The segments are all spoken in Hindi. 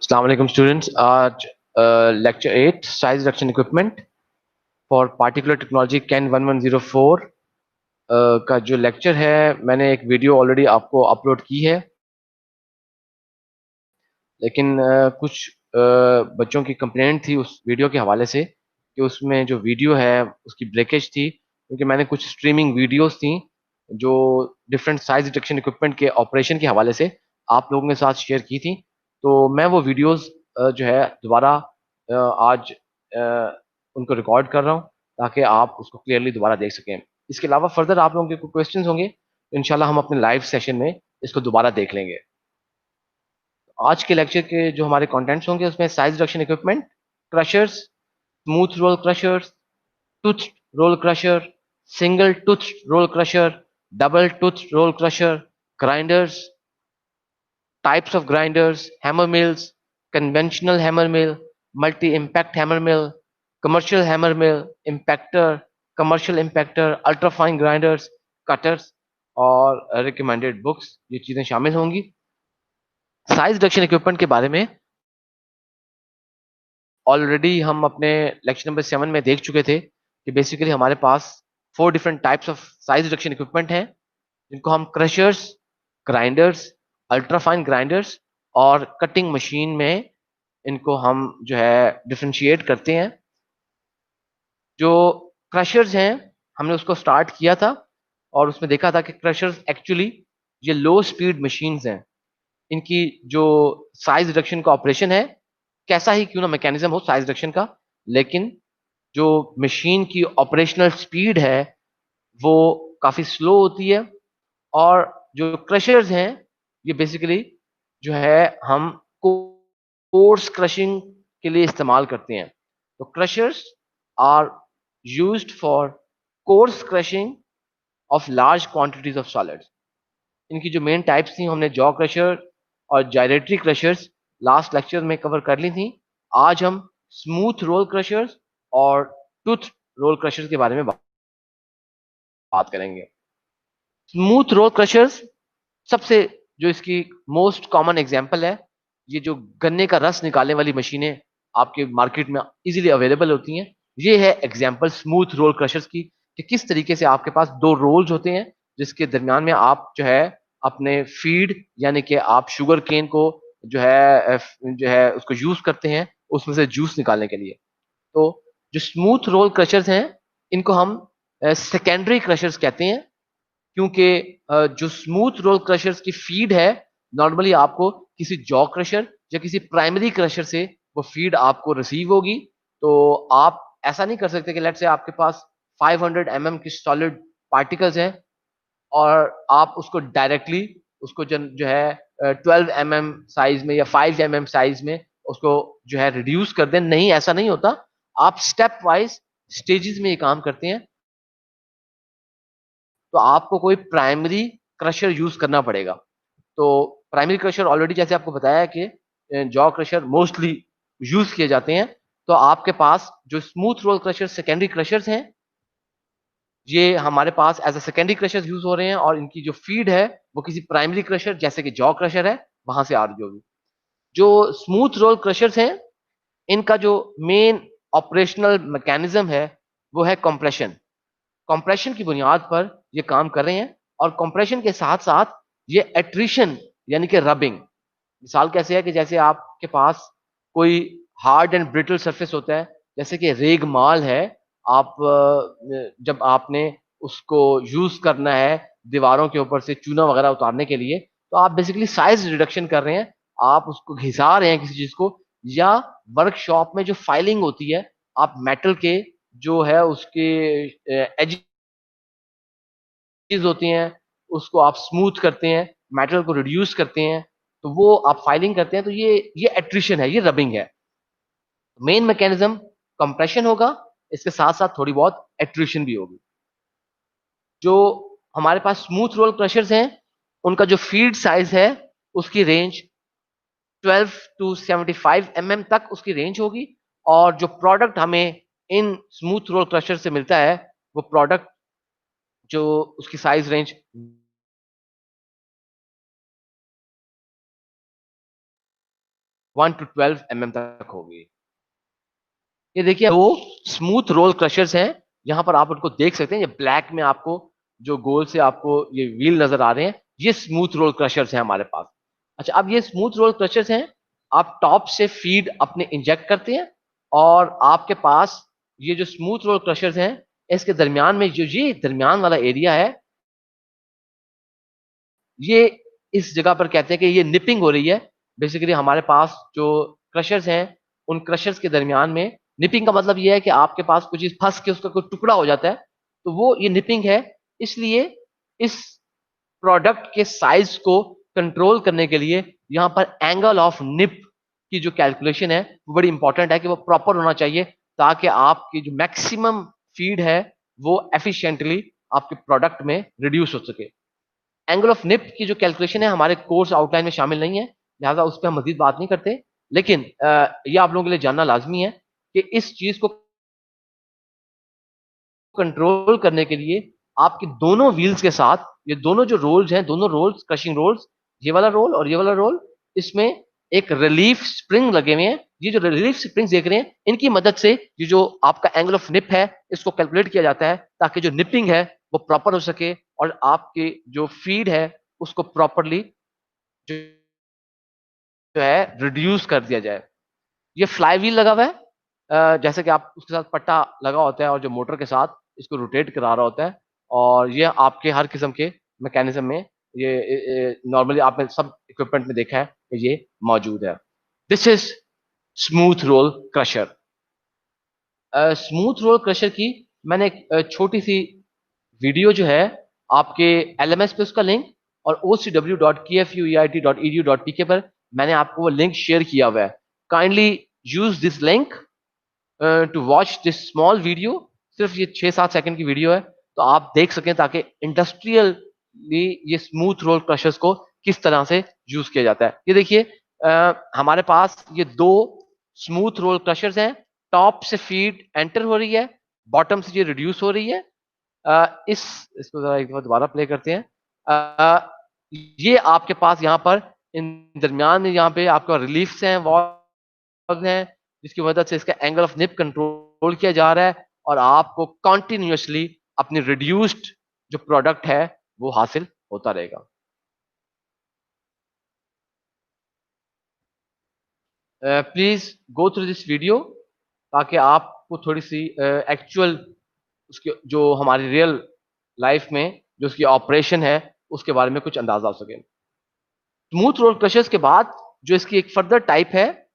अस्सलाम वालेकुम स्टूडेंट्स। आज lecture 8 size reduction equipment for particular technology can 1104 का जो लेक्चर है, मैंने एक वीडियो ऑलरेडी आपको अपलोड की है। लेकिन कुछ बच्चों की कंप्लेंट थी उस वीडियो के हवाले से कि उसमें जो वीडियो है उसकी ब्रेकेज थी, क्योंकि मैंने कुछ स्ट्रीमिंग वीडियोस थी जो डिफरेंट साइज डिटेक्शन इक्विपमेंट के ऑपरेशन के हवाले से आप लोगों के साथ शेयर की थी। तो मैं वो वीडियोस जो है दोबारा आज उनको रिकॉर्ड कर रहा हूँ ताकि आप उसको क्लियरली दोबारा देख सकें। इसके अलावा फर्दर आप लोगों के कोई क्वेश्चंस होंगे तो इंशाल्लाह हम अपने लाइव सेशन में इसको दोबारा देख लेंगे। आज के लेक्चर के जो हमारे कंटेंट्स होंगे उसमें size reduction equipment, crushers, smooth roll crushers, tooth roll crusher, single tooth roll crusher, double tooth roll crusher, grinders, types of grinders, hammer mills, conventional hammer mill, multi impact hammer mill, commercial hammer mill, impactor, commercial impactor, ultrafine grinders, cutters और रिकमेंडेड बुक्स, ये चीजें शामिल होंगी। साइज रिडक्शन इक्विपमेंट के बारे में ऑलरेडी हम अपने लेक्चर नंबर 7 में देख चुके थे कि बेसिकली हमारे पास 4 different types of size reduction equipment हैं, जिनको हम क्रशर्स, ग्राइंडर्स, अल्ट्राफाइन ग्राइंडर्स और कटिंग मशीन में इनको हम जो है डिफरेंशिएट करते हैं। जो क्रशर्स हैं, हमने उसको स्टार्ट किया था और उसमें देखा था कि क्रशर्स एक्चुअली ये लो स्पीड मशीन्स हैं। इनकी जो साइज रिडक्शन का ऑपरेशन है, कैसा ही क्यों ना मैकेनिज्म हो साइज रिडक्शन का, लेकिन जो मशीन की ऑपरेशनल स्पीड है वो काफी स्लो होती है। और जो क्रशर्स हैं ये बेसिकली जो है हम कोर्स क्रशिंग के लिए इस्तेमाल करते हैं। तो crushers are used for coarse crushing of large quantities of solids. इनकी जो मेन टाइप्स थी हमने जॉ क्रशर और जायरेटरी क्रशर्स लास्ट लेक्चर में कवर कर ली थी। आज हम स्मूथ रोल क्रशर्स और टूथ रोल क्रशर्स के बारे में बात करेंगे। स्मूथ रोल क्रशर्स सबसे जो इसकी मोस्ट कॉमन एग्जांपल है, ये जो गन्ने का रस निकालने वाली मशीनें आपके मार्केट में इजीली अवेलेबल होती हैं, ये है एग्जांपल स्मूथ रोल क्रशर्स की कि किस तरीके से आपके पास दो रोल्स होते हैं जिसके दरमियान में आप जो है अपने फीड यानी कि आप शुगर केन को जो है उसको यूज करते हैं उसमें से जूस निकालने के लिए। तो जो स्मूथ रोल क्रशर्स हैं इनको हम सेकेंडरी क्रशर्स कहते हैं, क्योंकि जो स्मूथ रोल क्रशर्स की फीड है नॉर्मली आपको किसी जॉ क्रशर या किसी प्राइमरी क्रशर से वो फीड आपको रिसीव होगी। तो आप ऐसा नहीं कर सकते कि लेट्स से आपके पास 500 की सॉलिड पार्टिकल्स हैं और आप उसको डायरेक्टली उसको जो है 12 साइज में या 5 साइज में उसको जो है रिड्यूस कर दें। नहीं, ऐसा नहीं होता। आप स्टेप वाइज स्टेजेस में ये काम करते हैं। तो आपको कोई प्राइमरी क्रशर यूज करना पड़ेगा। तो प्राइमरी क्रशर ऑलरेडी जैसे आपको बताया कि जॉ क्रशर मोस्टली यूज किए जाते हैं। तो आपके पास जो smooth roll crusher secondary crushers हैं ये हमारे पास as a secondary crusher use हो रहे हैं और इनकी जो फीड है वो किसी प्राइमरी क्रशर जैसे कि जॉ क्रशर है वहां से आ रही होगी। जो स्मूथ रोल क्रशर्स हैं इनका जो मेन ऑपरेशनल मैकेनिज्म है वो है कंप्रेशन। कंप्रेशन की बुनियाद पर ये काम कर रहे हैं और कंप्रेशन के साथ साथ ये एट्रिशन यानी कि रबिंग। मिसाल कैसे है कि जैसे आपके पास कोई हार्ड एंड ब्रिटल सरफेस होता है, जैसे कि रेग माल है। आप जब आपने उसको यूज करना है दीवारों के ऊपर से चूना वगैरह उतारने के लिए, तो आप बेसिकली साइज रिडक्शन कर रहे हैं। आप उसको घिसा रहे हैं किसी चीज को, या वर्कशॉप में जो फाइलिंग होती है आप मेटल के जो है उसके एज होती हैं उसको आप स्मूथ करते हैं, मेटल को रिड्यूस करते हैं, तो वो आप फाइलिंग करते हैं। तो ये एट्रिशन है, ये रबिंग है। मेन मैकेनिज्म कंप्रेशन होगा, इसके साथ साथ थोड़ी बहुत एट्रिशन भी होगी। जो हमारे पास स्मूथ रोल क्रशर्स हैं उनका जो फीड साइज है उसकी रेंज 12 टू 75 तक उसकी रेंज होगी। और जो प्रोडक्ट हमें इन स्मूथ रोल क्रशर से मिलता है वो प्रोडक्ट जो उसकी साइज रेंज 1 to 12 mm तक होगी। ये देखिए वो स्मूथ रोल क्रशर्स हैं, यहाँ पर आप उनको देख सकते हैं, ये ब्लैक में आपको जो गोल से आपको ये व्हील नजर आ रहे हैं, ये स्मूथ रोल क्रशर्स हैं हमारे पास। अच्छा, अब ये स्मूथ रोल क्रशर्स हैं, आप टॉप से फीड अपने इंजेक्ट करते हैं और आपके पास ये जो स्मूथ रोल क्रशर्स हैं, इसके दरमियान में जो ये दरमियान वाला एरिया है, ये इस जगह पर कहते हैं कि ये निपिंग हो रही है। बेसिकली हमारे पास जो क्रशर्स हैं, उन क्रशर्स के दरमियान में निपिंग का मतलब ये है कि आपके पास कुछ चीज फंस के उसका कोई टुकड़ा हो जाता है, तो वो ये निपिंग है। इसलिए इस प्रोडक्ट के साइज को कंट्रोल करने के लिए यहाँ पर एंगल ऑफ निप की जो कैलकुलेशन है वो बड़ी इंपॉर्टेंट है कि वो प्रॉपर होना चाहिए, ताकि आपकी जो मैक्सिमम फीड है वो एफिशिएंटली आपके प्रोडक्ट में रिड्यूस हो सके। एंगल ऑफ निप की जो कैलकुलेशन है हमारे कोर्स आउटलाइन में शामिल नहीं है, लिहाजा उस पर हम मजीद बात नहीं करते, लेकिन ये आप लोगों के लिए जानना लाजमी है कि इस चीज को कंट्रोल करने के लिए आपके दोनों व्हील्स के साथ ये दोनों जो रोल्स हैं, दोनों रोल्स क्रशिंग रोल्स, ये वाला रोल और ये वाला रोल, इसमें एक रिलीफ स्प्रिंग लगे हुए हैं। ये जो रिलीफ स्प्रिंग्स देख रहे हैं, इनकी मदद से ये जो आपका एंगल ऑफ निप है इसको कैलकुलेट किया जाता है, ताकि जो निपिंग है वो प्रॉपर हो सके और आपकी जो फीड है उसको प्रॉपरली जो है रिड्यूस कर दिया जाए। ये फ्लाई व्हील लगा हुआ है, जैसे कि आप उसके साथ पट्टा लगा होता है और जो मोटर के साथ इसको रोटेट करा रहा होता है, और ये आपके हर किस्म के मैकेनिज्म में ये नॉर्मली आपने सब इक्विपमेंट में देखा है कि ये मौजूद है। This is smooth roll crusher. Smooth roll crusher की मैंने एक छोटी सी वीडियो जो है आपके एलएमएस पे उसका लिंक और ocw.kfueit.edu.pk पर मैंने आपको वो लिंक शेयर किया हुआ है। Kindly use this link to watch this small video. सिर्फ ये 6-7 सेकंड की वीडियो है, तो आप देख सकें ताकि इंडस्ट्रियली ये स्मूथ रोल क्रशर्स को किस तरह से यूज किया जाता है। ये देखिए हमारे पास ये दो स्मूथ रोल क्रशर्स हैं, टॉप से फीड एंटर हो रही है, बॉटम से ये रिड्यूस हो रही है। इसको जरा एक बार दोबारा प्ले करते हैं। ये आपके पास यहाँ पर इन दरमियान में यहाँ पे आपका रिलीफ्स हैं, वॉल्व हैं, जिसकी मदद से इसका एंगल ऑफ निप कंट्रोल किया जा रहा है और आपको कॉन्टिन्यूसली अपनी रिड्यूस्ड जो प्रोडक्ट है वो हासिल होता रहेगा। Please go through this video, ताकि आपको थोड़ी सी एक्चुअल उसके जो हमारी रियल लाइफ में जो उसकी ऑपरेशन है उसके बारे में कुछ अंदाजा हो सके। स्मूथ रोल क्रशर्स के बाद जो इसकी एक फर्दर टाइप है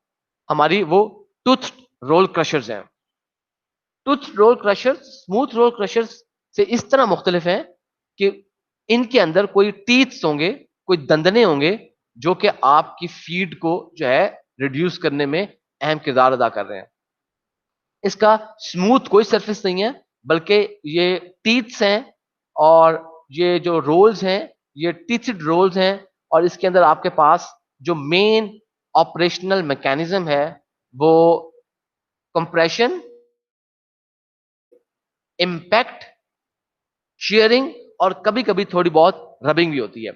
हमारी, वो टूथ रोल क्रशर्स हैं। Tooth roll crushers smooth roll crushers से इस तरह मुख्तलिफ हैं कि इनके अंदर कोई टीथ्स होंगे, कोई दंदने होंगे, जो कि आपकी फीड को जो है रिड्यूस करने में अहम किरदार अदा कर रहे हैं। इसका स्मूथ कोई सरफेस नहीं है, बल्कि ये टीथ्स हैं और ये जो रोल्स हैं ये टीथड रोल्स हैं, और इसके अंदर आपके पास जो मेन ऑपरेशनल मैकेनिज्म है वो कंप्रेशन, इम्पैक्ट, शेयरिंग और कभी कभी थोड़ी बहुत रबिंग भी होती है।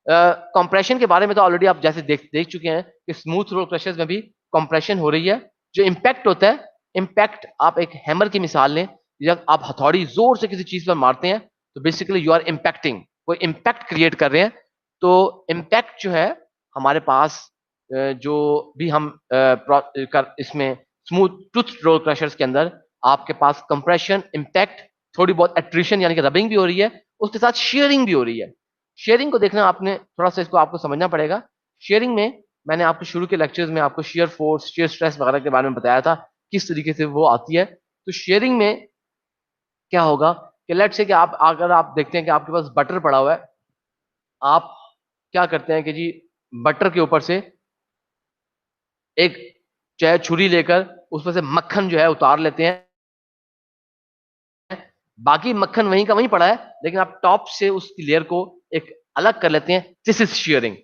कंप्रेशन के बारे में तो ऑलरेडी आप जैसे देख चुके हैं कि स्मूथ रोल क्रशर्स में भी कंप्रेशन हो रही है। जो इम्पैक्ट होता है, इम्पैक्ट आप एक हैमर की मिसाल लें, जब आप हथौड़ी जोर से किसी चीज पर मारते हैं तो बेसिकली यू आर इम्पैक्टिंग, कोई इम्पैक्ट क्रिएट कर रहे हैं। तो इम्पैक्ट जो है हमारे पास जो भी हम इसमें स्मूथ टूथ रोल क्रशर्स के अंदर आपके पास कंप्रेशन, इम्पैक्ट, थोड़ी बहुत एट्रिशन यानी कि रबिंग भी हो रही है, उसके साथ शेयरिंग भी हो रही है। शेयरिंग को देखना आपने थोड़ा सा इसको आपको समझना पड़ेगा। शेयरिंग में मैंने आपको शुरू के लेक्चर्स में आपको शेयर फोर्स, शेयर स्ट्रेस वगैरह के बारे में बताया था किस तरीके से वो आती है। तो शेयरिंग में क्या होगा कि लेट्स से कि आप अगर आप देखते हैं कि आपके पास बटर पड़ा हुआ है, आप क्या करते हैं कि जी बटर के ऊपर से एक चाहे छुरी लेकर उसमें से मक्खन जो है उतार लेते हैं, बाकी मक्खन वहीं का वहीं पड़ा है, लेकिन आप टॉप से उसकी लेयर को एक अलग कर लेते हैं। This is sharing.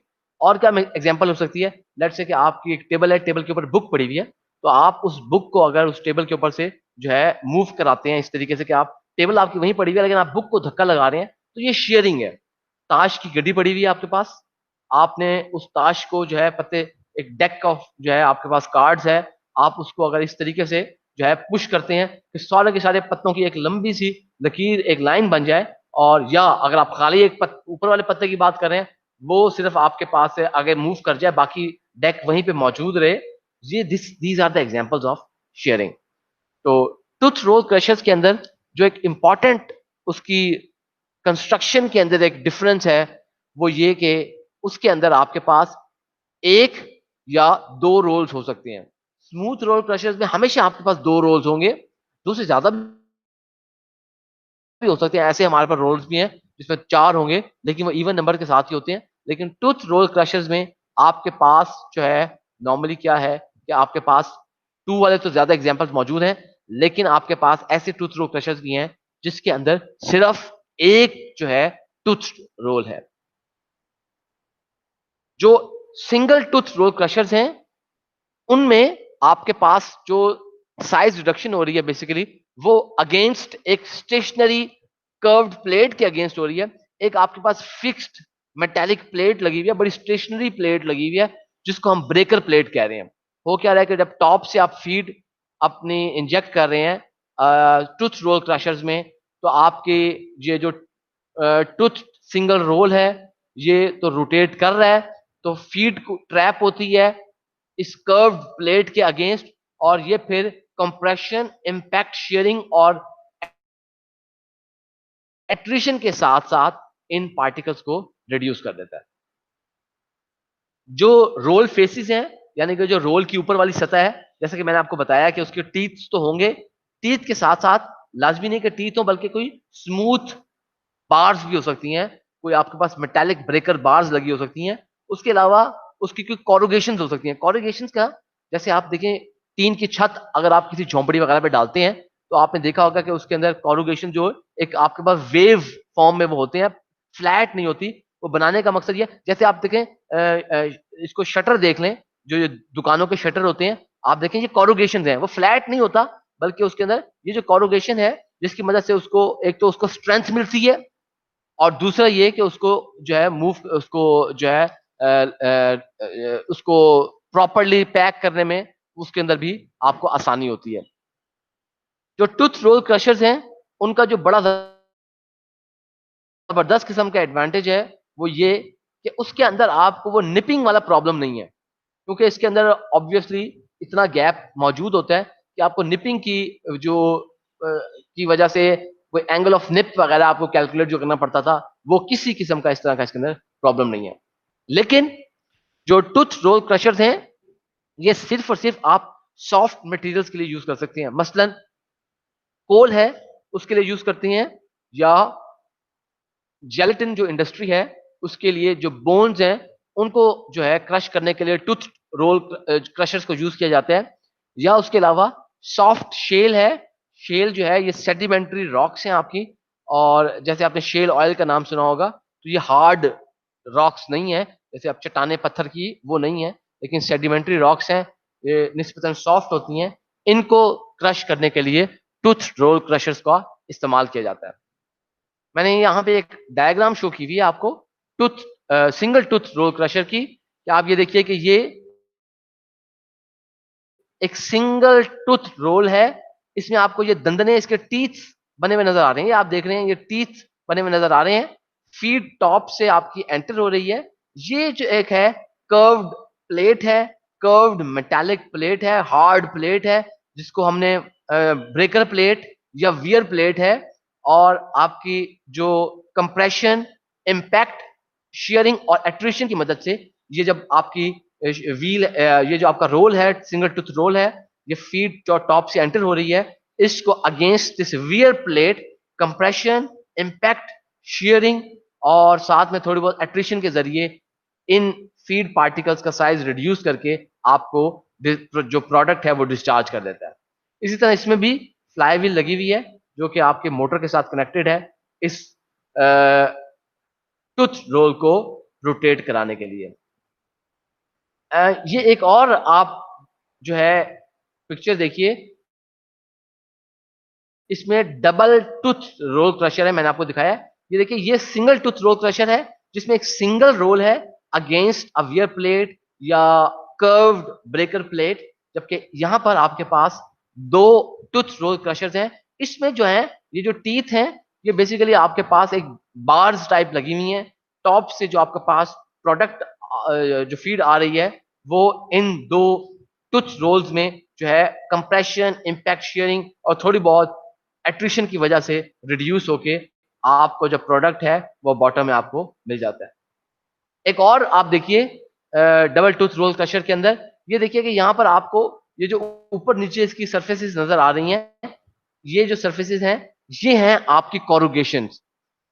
और क्या एग्जांपल हो सकती है, लेट्स से कि आपकी एक टेबल है, टेबल के ऊपर बुक पड़ी हुई है, तो आप उस बुक को अगर उस टेबल के ऊपर से जो है मूव कराते हैं इस तरीके से कि आप टेबल आपकी वहीं पड़ी हुई है लेकिन आप बुक को धक्का लगा रहे हैं, तो ये शेयरिंग है। ताश की गड्डी पड़ी हुई है आपके पास, आपने उस ताश को जो है पत्ते एक डेक ऑफ जो है आपके पास कार्ड्स है, आप उसको अगर इस तरीके से जो है पुश करते हैं कि सारे के सारे पत्तों की एक लंबी सी लकीर, एक लाइन बन जाए, और या अगर आप खाली एक ऊपर वाले पत्ते की बात करें, वो सिर्फ आपके पास से आगे मूव कर जाए, बाकी डेक वहीं पे मौजूद रहे। ये these are the examples of shearing. तो टूथ रोल क्रशर्स के अंदर जो एक इंपॉर्टेंट उसकी कंस्ट्रक्शन के अंदर एक डिफरेंस है, वो ये कि उसके अंदर आपके पास एक या दो रोल्स हो सकते हैं। स्मूथ रोल क्रशर्स में हमेशा आपके पास दो रोल्स होंगे, दो से ज्यादा भी हो सकते हैं, ऐसे हमारे पास रोल्स भी हैं जिसमें चार होंगे, लेकिन वो इवन नंबर के साथ ही होते हैं। लेकिन टूथ रोल क्रशर्स में आपके पास जो है नॉर्मली क्या है कि आपके पास टू वाले तो ज्यादा एग्जांपल्स मौजूद हैं, लेकिन आपके पास ऐसे टूथ रोल क्रशर्स भी हैं जिसके अंदर सिर्फ एक जो है टूथ रोल है। जो सिंगल टूथ रोल क्रशर्स हैं उनमें आपके पास जो साइज रिडक्शन हो रही है बेसिकली वो अगेंस्ट एक स्टेशनरी कर्व्ड प्लेट के अगेंस्ट हो रही है। एक आपके पास फिक्स्ड मेटेलिक प्लेट लगी हुई है, बड़ी स्टेशनरी प्लेट लगी हुई है, जिसको हम ब्रेकर प्लेट कह रहे हैं। हो क्या रहा है कि जब टॉप से आप फीड अपनी इंजेक्ट कर रहे हैं टूथ रोल क्रशर्स में, तो आपके ये जो टूथ सिंगल रोल है ये तो रोटेट कर रहा है, तो फीड ट्रैप होती है इस कर्व प्लेट के अगेंस्ट, और ये फिर कंप्रेशन, इंपैक्ट, शेयरिंग और एट्रिशन के साथ साथ इन पार्टिकल्स को रिड्यूस कर देता है। जो रोल फेसिस हैं, यानी कि जो रोल की ऊपर वाली सतह है, जैसे कि मैंने आपको बताया कि उसके टीथ तो होंगे, टीथ के साथ साथ लाजमी नहीं कि टीथ हो, बल्कि कोई स्मूथ बार्स भी हो सकती हैं, कोई आपके पास मेटालिक ब्रेकर बार्स लगी हो सकती हैं। उसके अलावा उसकी कोई कॉरुगेशन हो सकती हैं। कॉरुगेशन का जैसे आप देखें, टीन की छत अगर आप किसी झोंपड़ी वगैरह पे डालते हैं तो आपने देखा होगा कि उसके अंदर कॉरुगेशन जो एक आपके पास वेव फॉर्म में वो होते हैं, फ्लैट नहीं होती। वो बनाने का मकसद ये, जैसे आप देखें इसको शटर देख लें, जो ये दुकानों के शटर होते हैं, आप देखें ये कॉरुगेशन है, वो फ्लैट नहीं होता, बल्कि उसके अंदर ये जो कॉरुगेशन है जिसकी मदद से उसको एक तो उसको स्ट्रेंथ मिलती है, और दूसरा ये कि उसको जो है मूव, उसको जो है उसको प्रॉपरली पैक करने में उसके अंदर भी आपको आसानी होती है। जो टूथ रोल क्रशर्स हैं उनका जो बड़ा जबरदस्त किस्म का एडवांटेज है वो ये कि उसके अंदर आपको वो निपिंग वाला प्रॉब्लम नहीं है, क्योंकि इसके अंदर ऑब्वियसली इतना गैप मौजूद होता है कि आपको निपिंग की जो की वजह से कोई एंगल ऑफ निप वगैरह आपको कैलकुलेट जो करना पड़ता था, वो किसी किस्म का इस तरह का इसके अंदर प्रॉब्लम नहीं है। लेकिन जो टूथ रोल क्रशर्स हैं ये सिर्फ और सिर्फ आप सॉफ्ट मटेरियल्स के लिए यूज कर सकते हैं, मसलन कोल है उसके लिए यूज करते हैं, या जेलेटिन जो इंडस्ट्री है उसके लिए जो बोन्स हैं उनको जो है क्रश करने के लिए टूथ रोल क्रशर्स को यूज किया जाता है। या उसके अलावा सॉफ्ट शेल है, शेल जो है ये सेडिमेंट्री रॉक्स हैं आपकी, और जैसे आपने शेल ऑयल का नाम सुना होगा, तो ये हार्ड रॉक्स नहीं है, जैसे आप चट्टाने पत्थर की वो नहीं है, लेकिन सेडिमेंट्री रॉक्स हैं, ये निस्बतन सॉफ्ट होती हैं, इनको क्रश करने के लिए टूथ रोल क्रशर्स का इस्तेमाल किया जाता है। मैंने यहाँ पे एक डायग्राम शो की हुई है आपको tooth single tooth roll crusher की, कि आप ये देखिए कि ये एक सिंगल टूथ रोल है, इसमें आपको ये दंदने, इसके टीथ बने हुए नजर आ रहे हैं, ये आप देख रहे हैं ये टीथ बने हुए नजर आ रहे हैं, फीड टॉप से आपकी एंटर हो रही है। ये जो एक है कर्व्ड प्लेट है, कर्व्ड मेटालिक प्लेट है, हार्ड प्लेट है, जिसको हमने ब्रेकर प्लेट या वियर प्लेट है, और आपकी जो कंप्रेशन, इम्पैक्ट, शेयरिंग और एट्रिशन की मदद से ये जब आपकी व्हील, ये जो आपका रोल है, सिंगल टूथ रोल है, ये फीड जो टॉप से एंटर हो रही है, इसको against this wear plate compression, impact, sharing और साथ में थोड़ी बहुत एट्रिशन के जरिए इन फीड पार्टिकल्स का साइज रिड्यूस करके आपको जो प्रोडक्ट है वो डिस्चार्ज कर देता है। इसी तरह इसमें भी फ्लाई व्हील लगी हुई है जो कि आपके मोटर के साथ कनेक्टेड है इस टूथ रोल को रोटेट कराने के लिए। ये एक और आप जो है पिक्चर देखिए, इसमें डबल टूथ रोल क्रशर है, मैंने आपको दिखाया। ये देखिए ये सिंगल टूथ रोल क्रशर है जिसमें एक सिंगल रोल है अगेंस्ट अ वियर प्लेट या कर्व्ड ब्रेकर प्लेट, जबकि यहाँ पर आपके पास दो टूथ रोल क्रशर्स हैं। इसमें जो है ये जो टीथ हैं ये बेसिकली आपके पास एक बार्स टाइप लगी हुई हैं। टॉप से जो आपके पास प्रोडक्ट जो फीड आ रही है वो इन दो टूथ रोल्स में जो है कंप्रेशन, इम्पैक्ट शेयरिंग और थोड़ी बहुत एट्रिशन की वजह से रिड्यूस होके आपको जो प्रोडक्ट है वो बॉटम में आपको मिल जाता है। एक और आप देखिए डबल टूथ रोल क्रशर के अंदर ये देखिए कि यहाँ पर आपको ये जो ऊपर नीचे इसकी सरफेसेस नजर आ रही हैं, ये जो सरफेसेस हैं ये हैं आपकी कोरुगेशन।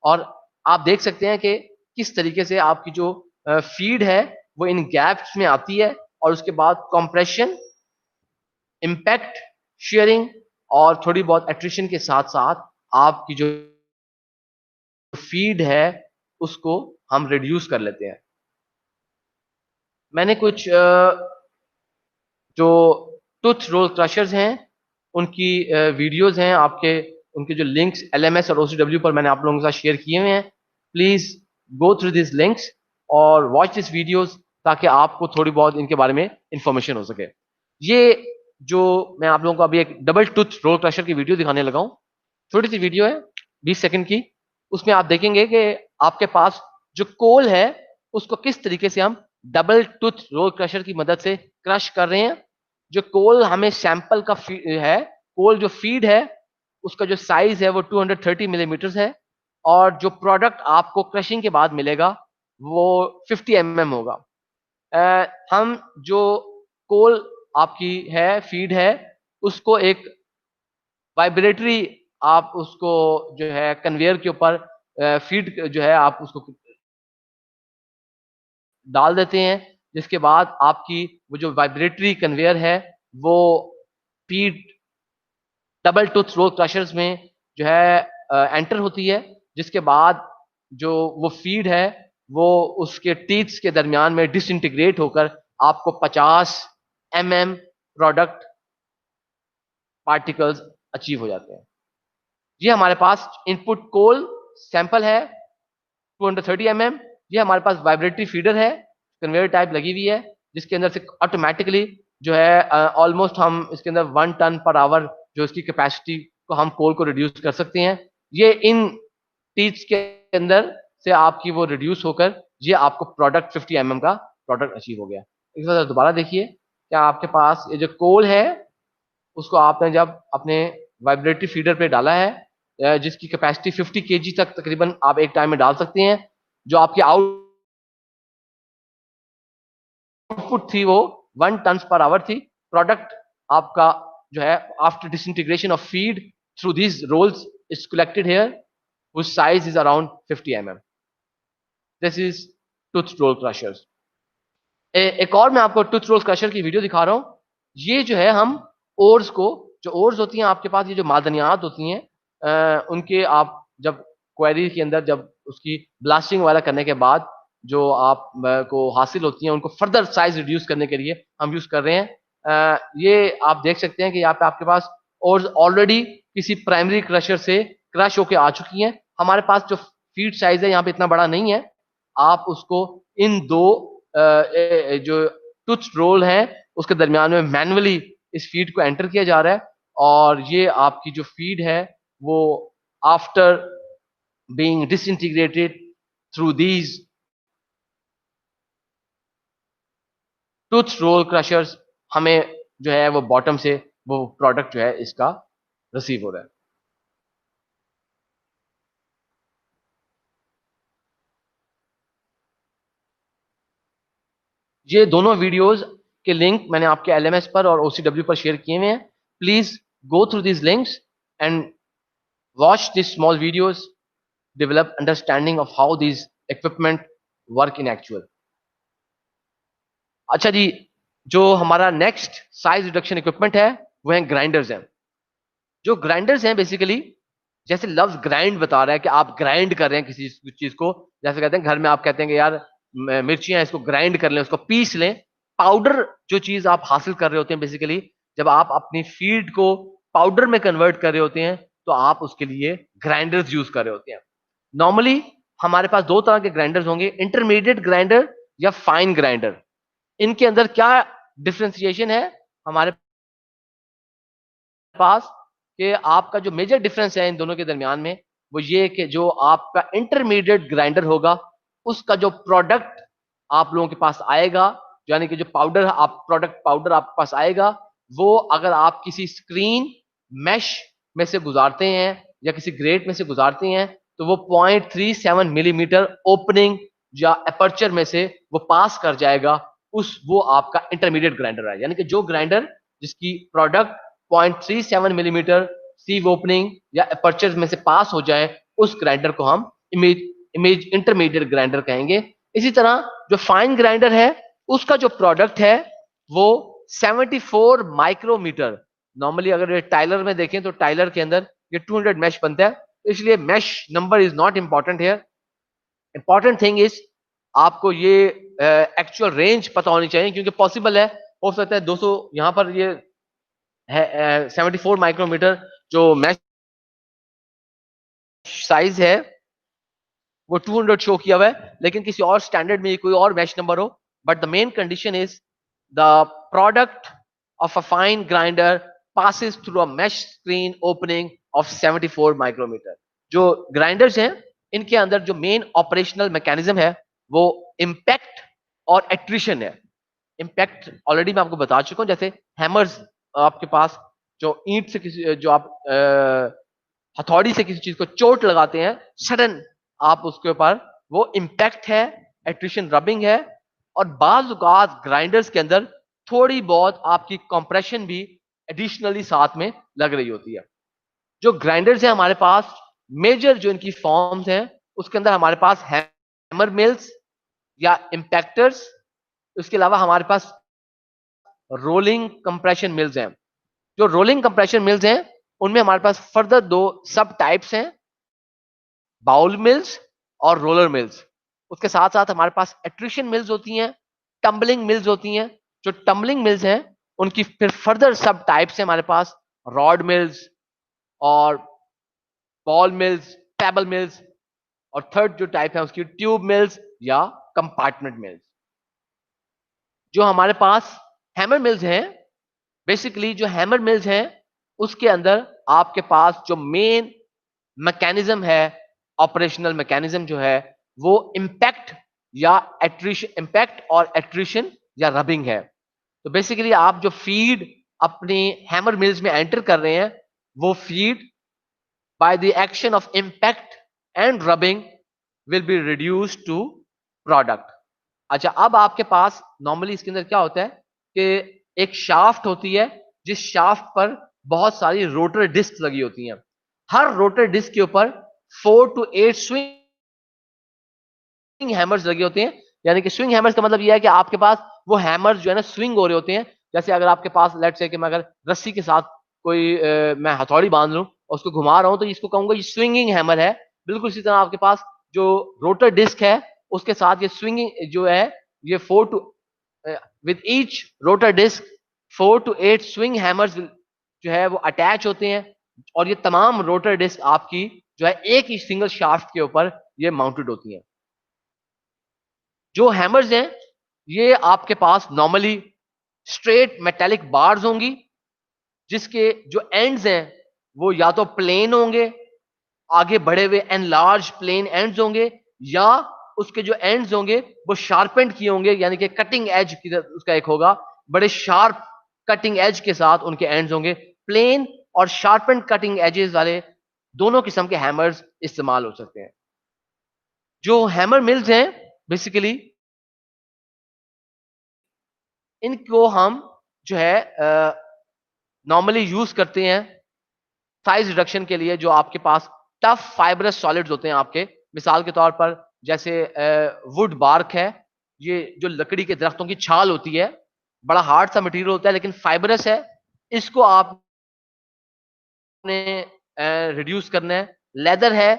और आप देख सकते हैं कि किस तरीके से आपकी जो फीड है वो इन गैप्स में आती है और उसके बाद कंप्रेशन, इम्पैक्ट शेयरिंग और थोड़ी बहुत एट्रिशन के साथ साथ आपकी जो फीड है उसको हम रिड्यूस कर लेते हैं। मैंने कुछ जो टूथ रोल क्रशर्स हैं उनकी वीडियोस हैं आपके, उनके जो लिंक्स LMS और OCW पर मैंने आप लोगों के साथ शेयर किए हुए हैं। Please go through this links और वॉच दिस वीडियोस ताकि आपको थोड़ी बहुत इनके बारे में इंफॉर्मेशन हो सके। ये जो मैं आप लोगों को अभी एक डबल टूथ रोल क्रशर की वीडियो दिखाने लगा हूँ, छोटी सी वीडियो है 20 सेकंड की। उसमें आप देखेंगे कि आपके पास जो कोल है उसको किस तरीके से हम डबल टूथ रोल क्रशर की मदद से क्रश कर रहे हैं। जो कोल हमें सैंपल का है, कोल जो फीड है उसका जो साइज है वो 230 मिलीमीटर है और जो प्रोडक्ट आपको क्रशिंग के बाद मिलेगा वो 50 होगा। हम जो कोल आपकी है फीड है उसको एक वाइब्रेटरी, आप उसको जो है कन्वेयर के ऊपर फीड जो है आप उसको डाल देते हैं, जिसके बाद आपकी वो जो वाइब्रेटरी कन्वेयर है वो feed double tooth roll crushers में जो है एंटर होती है, जिसके बाद जो वो फीड है वो उसके टीथ्स के दरमियान में डिसइंटीग्रेट होकर आपको 50 प्रोडक्ट पार्टिकल्स अचीव हो जाते हैं। ये हमारे पास इनपुट कोल सैंपल है 230 ये हमारे पास वाइब्रेटरी फीडर है, कन्वेयर टाइप लगी हुई है, जिसके अंदर से ऑटोमेटिकली जो है ऑलमोस्ट हम इसके अंदर 1 टन पर आवर जो इसकी कैपेसिटी को हम कोल को रिड्यूस कर सकते हैं। ये इन टीथ्स के अंदर से आपकी वो रिड्यूस होकर ये आपको प्रोडक्ट 50 का प्रोडक्ट अचीव हो गया। इस वजह से दोबारा देखिए क्या आपके पास ये जो कोल है उसको आपने जब अपने वाइब्रेटरी फीडर पे डाला है जिसकी कैपेसिटी 50 kg तक तकरीबन आप एक टाइम में डाल सकते हैं। जो आपकी आउटपुट थी वो 1 टन पर आवर थी। प्रोडक्ट आपका जो है after disintegration of feed through these rolls is collected here whose size is around 50 This is tooth roll crushers. एक और मैं आपको टूथ रोल क्रशर की वीडियो दिखा रहा हूँ। ये जो है हम ओर्स को, जो ओर्स होती हैं आपके पास, ये जो मादनियात होती हैं उनके आप जब क्वेरी के अंदर जब उसकी ब्लास्टिंग वगैरह करने के बाद जो आप को हासिल होती हैं उनको फर्दर साइज रिड्यूस करने के लिए हम यूज कर रहे हैं। ये आप देख सकते हैं कि यहाँ पे आपके पास ओर्स ऑलरेडी किसी प्राइमरी क्रशर से क्रश होके आ चुकी हैं। हमारे पास जो फीड साइज है यहाँ पे इतना बड़ा नहीं है, आप उसको इन दो जो टूथ रोल है उसके दरमियान में मैनुअली इस फीड को एंटर किया जा रहा है और ये आपकी जो फीड है वो after being disintegrated through these tooth roll crushers हमें जो है वो बॉटम से वो प्रोडक्ट जो है इसका रिसीव हो रहा है। ये दोनों वीडियोस के लिंक मैंने आपके LMS पर और OCW पर शेयर किए हुए हैं। Please go through these links and watch this small videos, develop understanding of how these equipment work in actual. अच्छा जी, जो हमारा नेक्स्ट साइज रिडक्शन इक्विपमेंट है वो है ग्राइंडर्स हैं। जो ग्राइंडर्स हैं बेसिकली जैसे लफ्ज ग्राइंड बता रहा है कि आप ग्राइंड कर रहे हैं किसी चीज को, जैसे कहते हैं घर में आप कहते हैं कि यार मिर्चियां इसको ग्राइंड कर लें, उसको पीस लें। पाउडर जो चीज आप हासिल कर रहे होते हैं बेसिकली जब आप अपनी फीड को पाउडर में कन्वर्ट कर रहे होते हैं तो आप उसके लिए ग्राइंडर्स यूज कर रहे होते हैं। नॉर्मली हमारे पास दो तरह के ग्राइंडर्स होंगे, इंटरमीडिएट ग्राइंडर या फाइन ग्राइंडर। इनके अंदर क्या डिफरेंशिएशन है हमारे पास कि आपका जो मेजर डिफरेंस है इन दोनों के दरमियान में वो ये कि जो आपका इंटरमीडिएट ग्राइंडर होगा उसका जो प्रोडक्ट आप लोगों के पास आएगा, यानी कि जो पाउडर आप प्रोडक्ट पाउडर आपके पास आएगा, वो अगर आप किसी स्क्रीन मैश में से गुजारते हैं या किसी ग्रेट में से गुजारते हैं तो वो 0.37 मिलीमीटर ओपनिंग या अपर्चर में से वो पास कर जाएगा, उस वो आपका इंटरमीडिएट ग्राइंडर है। यानी कि जो ग्राइंडर जिसकी प्रोडक्ट 0.37 मिलीमीटर सीव ओपनिंग या अपर्चर में से पास हो जाए उस ग्राइंडर को हम इमेज इंटरमीडिएट ग्राइंडर कहेंगे। इसी तरह जो फाइन ग्राइंडर है उसका जो प्रोडक्ट है वो 74 माइक्रोमीटर, नॉर्मली अगर ये टाइलर में देखें तो टाइलर के अंदर ये 200 मैश बनता है, तो इसलिए mesh number is not important here. Important thing is आपको ये एक्चुअल रेंज पता होनी चाहिए, क्योंकि पॉसिबल है हो सकता है 200 यहाँ पर ये है 74 माइक्रोमीटर जो मैश साइज है वो 200 शो किया हुआ है, लेकिन किसी और स्टैंडर्ड में कोई और मैश नंबर हो, but the main condition is the product of a fine grinder passes through a mesh screen opening of 74 micrometre. जो ग्राइंडर्स हैं इनके अंदर जो मेन ऑपरेशनल मैकेनिज्म है वो इम्पैक्ट और एट्रिशन है। इम्पैक्ट ऑलरेडी मैं आपको बता चुका हूं, जैसे हैमर्स आपके पास जो ईंट से किसी जो आप हथौड़ी से किसी चीज को चोट लगाते हैं सडन आप उसके ऊपर, वो इम्पैक्ट है, एट्रिशन रबिंग है। और बाज औकात ग्राइंडर्स के अंदर थोड़ी बहुत आपकी कंप्रेशन भी एडिशनली साथ में लग रही होती है। जो ग्राइंडर्स है हमारे पास मेजर जो इनकी फॉर्म्स हैं उसके अंदर हमारे पास हैमर मिल्स या इम्पैक्टर्स, उसके अलावा हमारे पास रोलिंग कंप्रेशन मिल्स हैं। जो रोलिंग कंप्रेशन मिल्स हैं उनमें हमारे पास फर्दर दो सब टाइप्स हैं, बाउल मिल्स और रोलर मिल्स। उसके साथ साथ हमारे पास एट्रिशन मिल्स होती हैं, टम्बलिंग मिल्स होती हैं। जो टम्बलिंग मिल्स हैं उनकी फिर फर्दर सब टाइप्स हैं हमारे पास, रॉड मिल्स और बॉल मिल्स, पेबल मिल्स, और थर्ड जो टाइप है उसकी ट्यूब मिल्स या कंपार्टमेंट मिल्स। जो हमारे पास हैमर मिल्स हैं, बेसिकली जो हैमर मिल्स हैं उसके अंदर आपके पास जो मेन मैकेनिज्म है, ऑपरेशनल मैकेनिज्म जो है वो इम्पैक्ट या एट्रिशन, इम्पैक्ट और एट्रिशन या रबिंग है। तो बेसिकली आप जो फीड अपनी हैमर मिल्स में एंटर कर रहे हैं वो feed by the action of impact and rubbing will be reduced to product. अच्छा, अब आपके पास नॉर्मली इसके अंदर क्या होता है कि एक शाफ्ट होती है जिस शाफ्ट पर बहुत सारी रोटर डिस्क लगी होती हैं। हर रोटर डिस्क के ऊपर 4 to 8 स्विंग हैमर्स लगे होते हैं। यानी कि स्विंग हैमर्स का मतलब यह है कि आपके पास वो हैमर्स जो है ना स्विंग हो रहे होते हैं। जैसे अगर आपके पास लेट्स से कि मैं अगर रस्सी के साथ कोई मैं हथौड़ी बांध लूं और उसको घुमा रहा हूं तो इसको कहूंगा ये स्विंगिंग हैमर है। बिल्कुल इसी तरह आपके पास जो रोटर डिस्क है उसके साथ ये स्विंगिंग जो है ये 4 to with each rotor disc 4 to 8 swing hammers जो है वो अटैच होते हैं, और ये तमाम रोटर डिस्क आपकी जो है एक ही सिंगल शाफ्ट के ऊपर ये माउंटेड होती हैं। जो हैमर्स हैं ये आपके पास नॉर्मली स्ट्रेट मेटेलिक बार्स होंगी जिसके जो एंड्स हैं वो या तो प्लेन होंगे, आगे बढ़े हुए एनलार्ज प्लेन एंड्स होंगे, या उसके जो एंड्स होंगे वो शार्पेंड किए होंगे, यानी कि कटिंग एज की उसका एक होगा, बड़े शार्प कटिंग एज के साथ उनके एंड्स होंगे। प्लेन और शार्पेंड कटिंग एजेस वाले दोनों किस्म के हैमर्स इस्तेमाल हो सकते हैं। जो हैमर मिल्स हैं बेसिकली इनको हम जो है नॉर्मली यूज करते हैं साइज रिडक्शन के लिए। जो आपके पास टफ फाइबरस सॉलिड्स होते हैं आपके, मिसाल के तौर पर जैसे वुड बार्क है, ये जो लकड़ी के दरख्तों की छाल होती है, बड़ा हार्ड सा मटेरियल होता है लेकिन फाइबरस है, इसको आपने रिड्यूस करना है। लेदर है,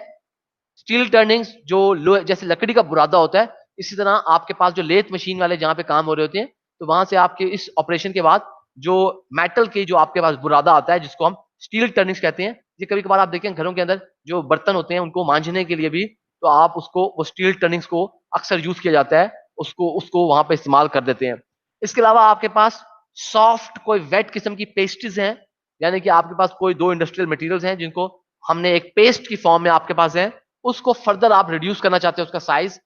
स्टील टर्निंग्स जो जैसे लकड़ी का बुरादा होता है, इसी तरह आपके पास जो लेथ मशीन वाले जहां पे काम हो रहे होते हैं तो वहां से आपके इस ऑपरेशन के बाद जो मेटल की जो आपके पास बुरादा आता है जिसको हम स्टील टर्निंग्स कहते हैं, ये कभी कभार आप देखें घरों के अंदर जो बर्तन होते हैं उनको मांझने के लिए भी, तो आप उसको वो स्टील टर्निंग्स को अक्सर यूज किया जाता है, उसको उसको वहां पे इस्तेमाल कर देते हैं। इसके अलावा आपके पास सॉफ्ट कोई वेट किस्म की पेस्ट्रीज हैं, यानी कि आपके पास कोई दो इंडस्ट्रियल मटेरियल्स हैं जिनको हमने एक पेस्ट की फॉर्म में आपके पास है, उसको फर्दर आप रिड्यूस करना चाहते हैं उसका साइज,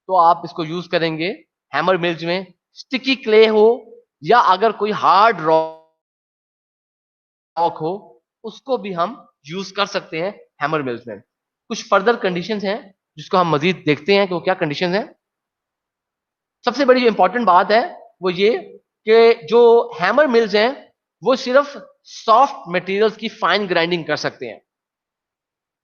तो आप इसको यूज करेंगे हैमर मिल्स में। स्टिकी क्ले हो या अगर कोई हार्ड रॉक हो, उसको भी हम यूज कर सकते हैं हैमर मिल्स में। कुछ फर्दर कंडीशंस हैं जिसको हम मजीद देखते हैं कि वो क्या कंडीशंस हैं। सबसे बड़ी जो इंपॉर्टेंट बात है वो ये कि जो हैमर मिल्स हैं वो सिर्फ सॉफ्ट मटेरियल्स की फाइन ग्राइंडिंग कर सकते हैं।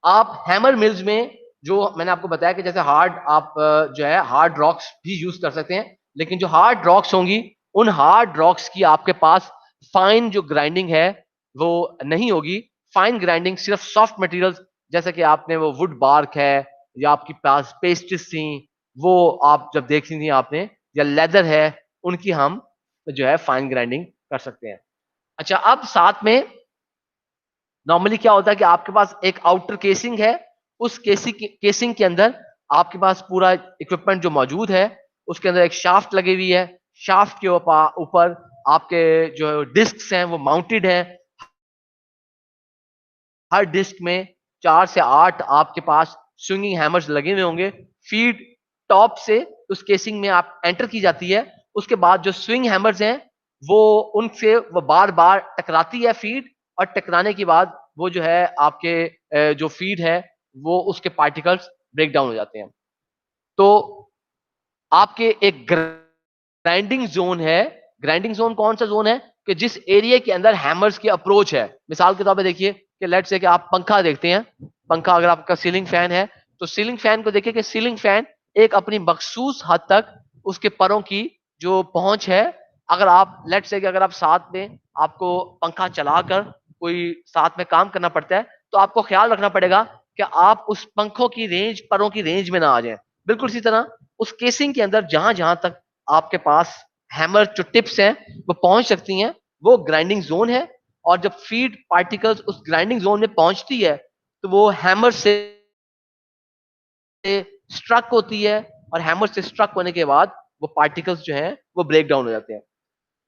आप हैमर मिल्स में जो मैंने आपको बताया कि जैसे हार्ड आप जो है हार्ड रॉक्स भी यूज कर सकते हैं, लेकिन जो हार्ड रॉक्स होंगी उन हार्ड रॉक्स की आपके पास फाइन जो ग्राइंडिंग है वो नहीं होगी। फाइन ग्राइंडिंग सिर्फ सॉफ्ट मटेरियल्स जैसे कि आपने वो वुड बार्क है या आपके पास पेस्टिस थी, वो आप जब देखी थी आपने, या लेदर है, उनकी हम जो है फाइन ग्राइंडिंग कर सकते हैं। अच्छा, अब साथ में नॉर्मली क्या होता है कि आपके पास एक आउटर केसिंग है, उस केसिंग के अंदर आपके पास पूरा इक्विपमेंट जो मौजूद है, उसके अंदर एक शाफ्ट लगी हुई है। शाफ्ट के ऊपर आपके जो डिस्क हैं वो माउंटेड है। हर डिस्क में 4 से 8 आपके पास स्विंगिंग हैमर्स लगे हुए होंगे। फीड टॉप से उस केसिंग में आप एंटर की जाती है। उसके बाद जो स्विंग हैमर्स हैं वो उनसे वो बार बार टकराती है फीड, और टकराने के बाद वो जो है आपके जो फीड है वो उसके पार्टिकल्स ब्रेक डाउन हो जाते हैं। तो आपके एक ग्राइंडिंग जोन है। ग्राइंडिंग जोन कौन सा जोन है कि जिस एरिया के अंदर हैमर्स की अप्रोच है। मिसाल के तौर पे देखिए कि लेट्स से कि आप पंखा देखते हैं, पंखा अगर आपका सीलिंग फैन है तो सीलिंग फैन को देखिए कि सीलिंग फैन एक अपनी मखसूस हद तक उसके परों की जो पहुंच है, अगर आप लेट्स से कि अगर आप साथ में आपको पंखा चलाकर कोई साथ में काम करना पड़ता है तो आपको ख्याल रखना पड़ेगा कि आप उस पंखों की रेंज, परों की रेंज में ना आ जाए। बिल्कुल इसी तरह उस केसिंग के अंदर जहां जहां तक आपके पास हैमर जो टिप्स हैं वो पहुंच सकती हैं, वो ग्राइंडिंग जोन है। और जब फीड पार्टिकल्स उस ग्राइंडिंग जोन में पहुंचती है तो वो हैमर से स्ट्रक होती है, और हैमर से स्ट्रक होने के बाद वो पार्टिकल्स जो हैं वो ब्रेक डाउन हो जाते हैं।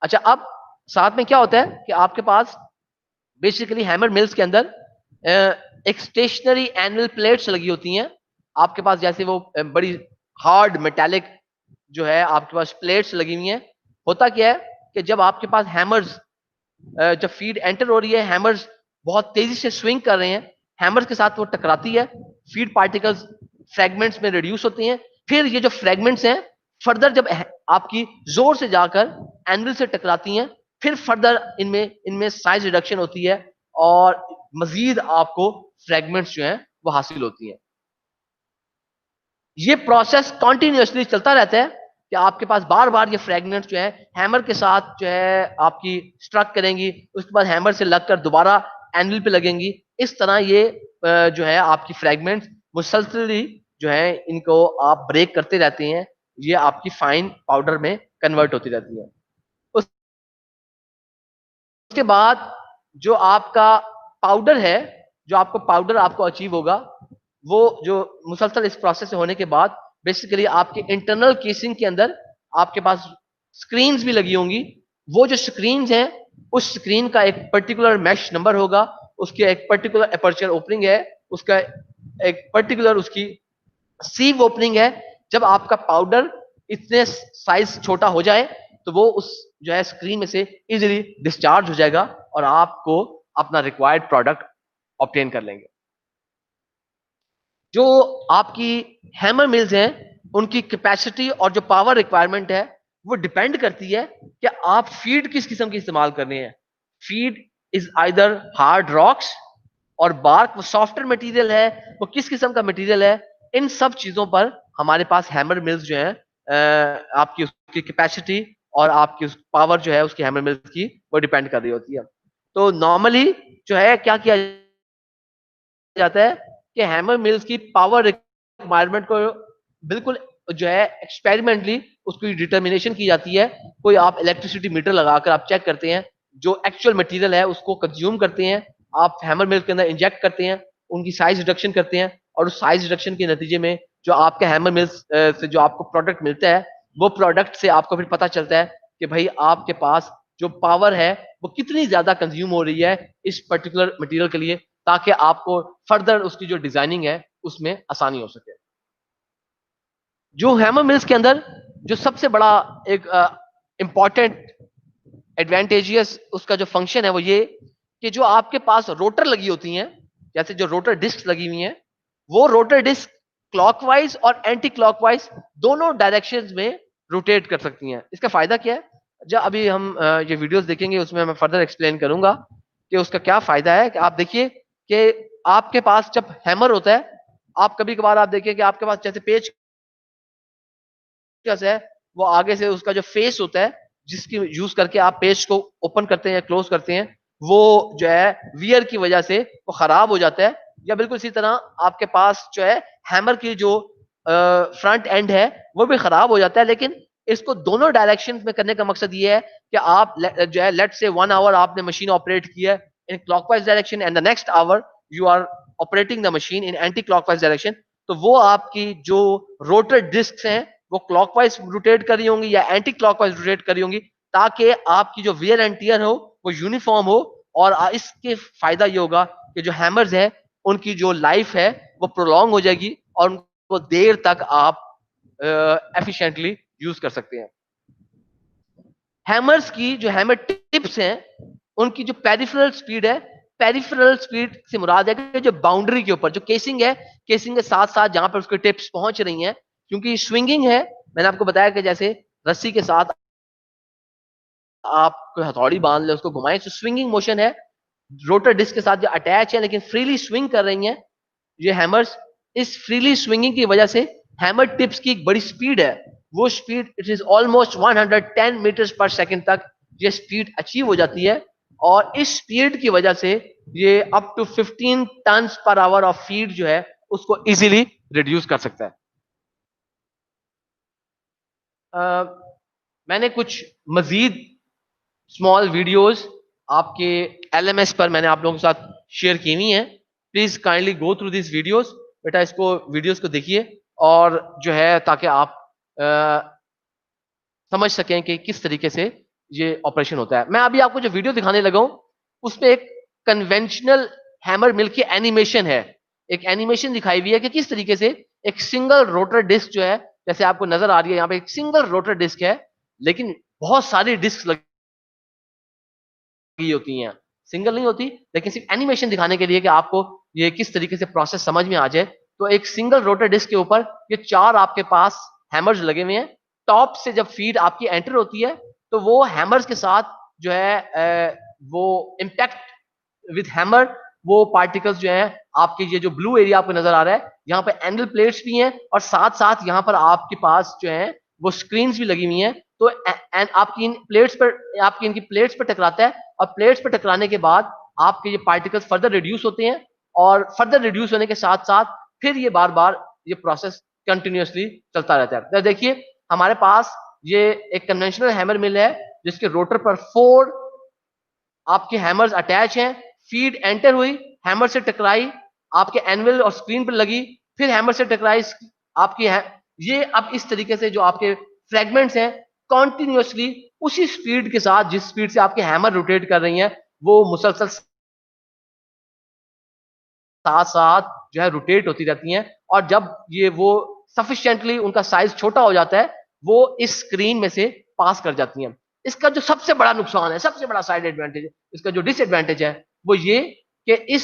अच्छा, अब साथ में क्या होता है कि आपके पास बेसिकली हैमर मिल्स के अंदर एक स्टेशनरी एनुअल प्लेट्स लगी होती हैं आपके पास, जैसे वो बड़ी हार्ड मेटालिक जो है आपके पास प्लेट्स लगी हुई हैं। होता क्या है कि जब आपके पास हैमर्स जब फीड एंटर हो रही है, हैमर्स बहुत तेजी से स्विंग कर रहे हैं, हैमर्स के साथ वो टकराती है, फीड पार्टिकल्स फ्रेगमेंट्स में रिड्यूस होते हैं। फिर ये जो फ्रेगमेंट्स हैं फर्दर जब आपकी जोर से जाकर एनविल से टकराती हैं, फिर फर्दर इनमें इनमें साइज रिडक्शन होती है और मजीद आपको फ्रेगमेंट्स जो हैं वो हासिल होती हैं। ये प्रोसेस कॉन्टिन्यूसली चलता रहता है कि आपके पास बार बार ये फ्रेगमेंट्स जो है हैमर के साथ जो है आपकी स्ट्रक करेंगी, उसके बाद हैमर से लगकर दोबारा एनविल पे लगेंगी। इस तरह ये जो है आपकी फ्रेगमेंट्स मुसलसली जो है इनको आप ब्रेक करते रहते हैं, ये आपकी फाइन पाउडर में कन्वर्ट होती रहती है। उसके बाद जो आपका पाउडर है, जो आपको पाउडर आपको अचीव होगा, वो जो मुसलसल इस प्रोसेस से होने के बाद बेसिकली आपके इंटरनल केसिंग के अंदर आपके पास स्क्रीन्स भी लगी होंगी। वो जो स्क्रीन्स हैं उस स्क्रीन का एक पर्टिकुलर मैश नंबर होगा, उसके एक पर्टिकुलर अपर्चर ओपनिंग है, उसका एक पर्टिकुलर उसकी सीव ओपनिंग है। जब आपका पाउडर इतने साइज छोटा हो जाए तो वो उस जो है स्क्रीन में से इजीली डिस्चार्ज हो जाएगा और आपको अपना रिक्वायर्ड प्रोडक्ट ऑब्टेन कर लेंगे। जो आपकी हैमर मिल्स हैं उनकी कैपेसिटी और जो पावर रिक्वायरमेंट है वो डिपेंड करती है कि आप फीड किस किस्म की इस्तेमाल करनी है। Feed is either hard rocks और बार्क वो सॉफ्टवेयर मटेरियल है, वो किस किस्म का मटेरियल है, इन सब चीजों पर हमारे पास हैमर मिल्स जो है आपकी उसकी कैपेसिटी और आपकी उस पावर जो है उसकी हैमर मिल्स की वो डिपेंड कर रही होती है। तो नॉर्मली जो है क्या किया जाता है कि हैमर मिल्स की पावर रिक्वायरमेंट को बिल्कुल जो है एक्सपेरिमेंटली उसकी डिटर्मिनेशन की जाती है। कोई आप इलेक्ट्रिसिटी मीटर लगाकर आप चेक करते हैं, जो एक्चुअल मटेरियल है उसको कंज्यूम करते हैं, आप हैमर मिल्स के अंदर इंजेक्ट करते हैं, उनकी साइज रिडक्शन करते हैं, और उस साइज रिडक्शन के नतीजे में जो आपके हैमर मिल्स से जो आपको प्रोडक्ट मिलता है वो प्रोडक्ट से आपको फिर पता चलता है कि भाई आपके पास जो पावर है वो कितनी ज्यादा कंज्यूम हो रही है इस पर्टिकुलर मटेरियल के लिए, ताकि आपको फर्दर उसकी जो डिजाइनिंग है उसमें आसानी हो सके। जो हैमर मिल्स के अंदर जो सबसे बड़ा एक इंपॉर्टेंट एडवांटेजियस उसका जो फंक्शन है वो ये कि जो आपके पास रोटर लगी होती हैं, जैसे जो रोटर डिस्क लगी हुई हैं, वो रोटर डिस्क क्लॉकवाइज और एंटी क्लॉकवाइज दोनों डायरेक्शंस में रोटेट कर सकती हैं। इसका फायदा क्या है, जब अभी हम ये वीडियोस देखेंगे उसमें मैं फर्दर एक्सप्लेन करूंगा कि उसका क्या फायदा है। कि आप देखिए कि आपके पास जब हैमर होता है, आप कभी कभार आप देखिए कि आपके पास जैसे पेज है, वो आगे से उसका जो फेस होता है जिसकी यूज करके आप पेज को ओपन करते हैं या क्लोज करते हैं, वो जो है वियर की वजह से वो खराब हो जाता है। या बिल्कुल इसी तरह आपके पास जो है हैमर की जो फ्रंट एंड है वो भी खराब हो जाता है। लेकिन इसको दोनों डायरेक्शन में करने का मकसद ये है कि आप जो है लेट से 1 आवर आपने मशीन ऑपरेट की है in clockwise direction and the next hour you are operating the machine in anti clockwise direction, तो वो आपकी जो रोटर डिस्क हैं वो क्लॉकवाइज रोटेट कर रही होंगी या एंटी क्लॉकवाइज रोटेट कर रही होंगी, ताकि आपकी जो वियर एंड टियर हो वो यूनिफॉर्म हो। और इसके फायदा ये होगा कि जो हैमर्स है उनकी जो लाइफ है वो प्रोलॉन्ग हो जाएगी और उनको देर तक आप एफिशिएंटली यूज कर सकते हैं। हैमर्स की जो हैमर टिप्स हैं उनकी जो पेरिफेरल स्पीड है, पेरिफेरल स्पीड से मुराद है कि जो बाउंड्री के ऊपर जो केसिंग है, केसिंग के साथ साथ जहां पर उसके टिप्स पहुंच रही हैं, क्योंकि स्विंगिंग है, मैंने आपको बताया कि जैसे रस्सी के साथ आप कोई हथौड़ी बांध ले उसको घुमाएं तो स्विंगिंग मोशन है, रोटर डिस्क के साथ जो अटैच है लेकिन फ्रीली स्विंग कर रही हैं ये हैमर्स। इस फ्रीली स्विंगिंग की वजह से हैमर टिप्स की एक बड़ी स्पीड है, वो speed it is almost 110 metres पर सेकंड तक ये स्पीड अचीव हो जाती है। और इस स्पीड की वजह से ये up to 15 ton per hour of feed जो है उसको इजीली रिड्यूस कर सकता है। मैंने कुछ मजीद स्मॉल वीडियोस आपके एलएमएस पर मैंने आप लोगों के साथ शेयर की हुई हैं। Please kindly go through this videos, बेटा इसको वीडियोस को देखिए और जो है ताकि आप समझ सकें कि किस तरीके से ये ऑपरेशन होता है। मैं अभी आपको जो वीडियो दिखाने लगा हूं उसमें एक कन्वेंशनल हैमर मिल की एनिमेशन है, एक एनिमेशन दिखाई हुई है कि किस तरीके से एक सिंगल रोटर डिस्क जो है, जैसे आपको नजर आ रही है यहाँ पे एक सिंगल रोटर डिस्क है, लेकिन बहुत सारी डिस्क लगी होती हैं, सिंगल नहीं होती, लेकिन सिर्फ एनिमेशन दिखाने के लिए कि आपको ये किस तरीके से प्रोसेस समझ में आ जाए। तो एक सिंगल रोटर डिस्क के ऊपर ये 4 आपके पास हैमर्स लगे हुए हैं। टॉप से जब फीड आपकी एंटर होती है तो वो हैमर्स के साथ जो है वो इम्पैक्ट विद हैमर, वो पार्टिकल्स जो है आपके ये जो ब्लू एरिया आपको नजर आ रहा है यहाँ पे एंगल प्लेट्स भी हैं और साथ साथ यहाँ पर आपके पास जो है वो स्क्रीन भी लगी हुई हैं। तो आपकी इन प्लेट्स पर आपकी इनकी प्लेट्स पर टकराता है और प्लेट्स पर टकराने के बाद आपके ये पार्टिकल्स फर्दर रिड्यूस होते हैं और फर्दर रिड्यूस होने के साथ साथ फिर ये बार बार ये प्रोसेस कंटिन्यूअसली चलता रहता है। तो देखिए हमारे पास ये एक कन्वेंशनल हैमर मिल है जिसके रोटर पर 4 आपके हैमर्स अटैच हैं। फीड एंटर हुई, हैमर से टकराई, आपके एनवल और स्क्रीन पर लगी, फिर हैमर से टकराई आपकी है। ये अब इस तरीके से जो आपके फ्रेगमेंट्स हैं कॉन्टिन्यूअसली उसी स्पीड के साथ जिस स्पीड से आपके हैमर रोटेट कर रही हैं वो मुसलसल साथ साथ जो है रोटेट होती रहती हैं। और जब ये वो सफिशिएंटली उनका साइज छोटा हो जाता है वो इस स्क्रीन में से पास कर जाती हैं। इसका जो सबसे बड़ा नुकसान है, सबसे बड़ा साइड एडवांटेज है, इसका जो डिसएडवांटेज है वो ये कि इस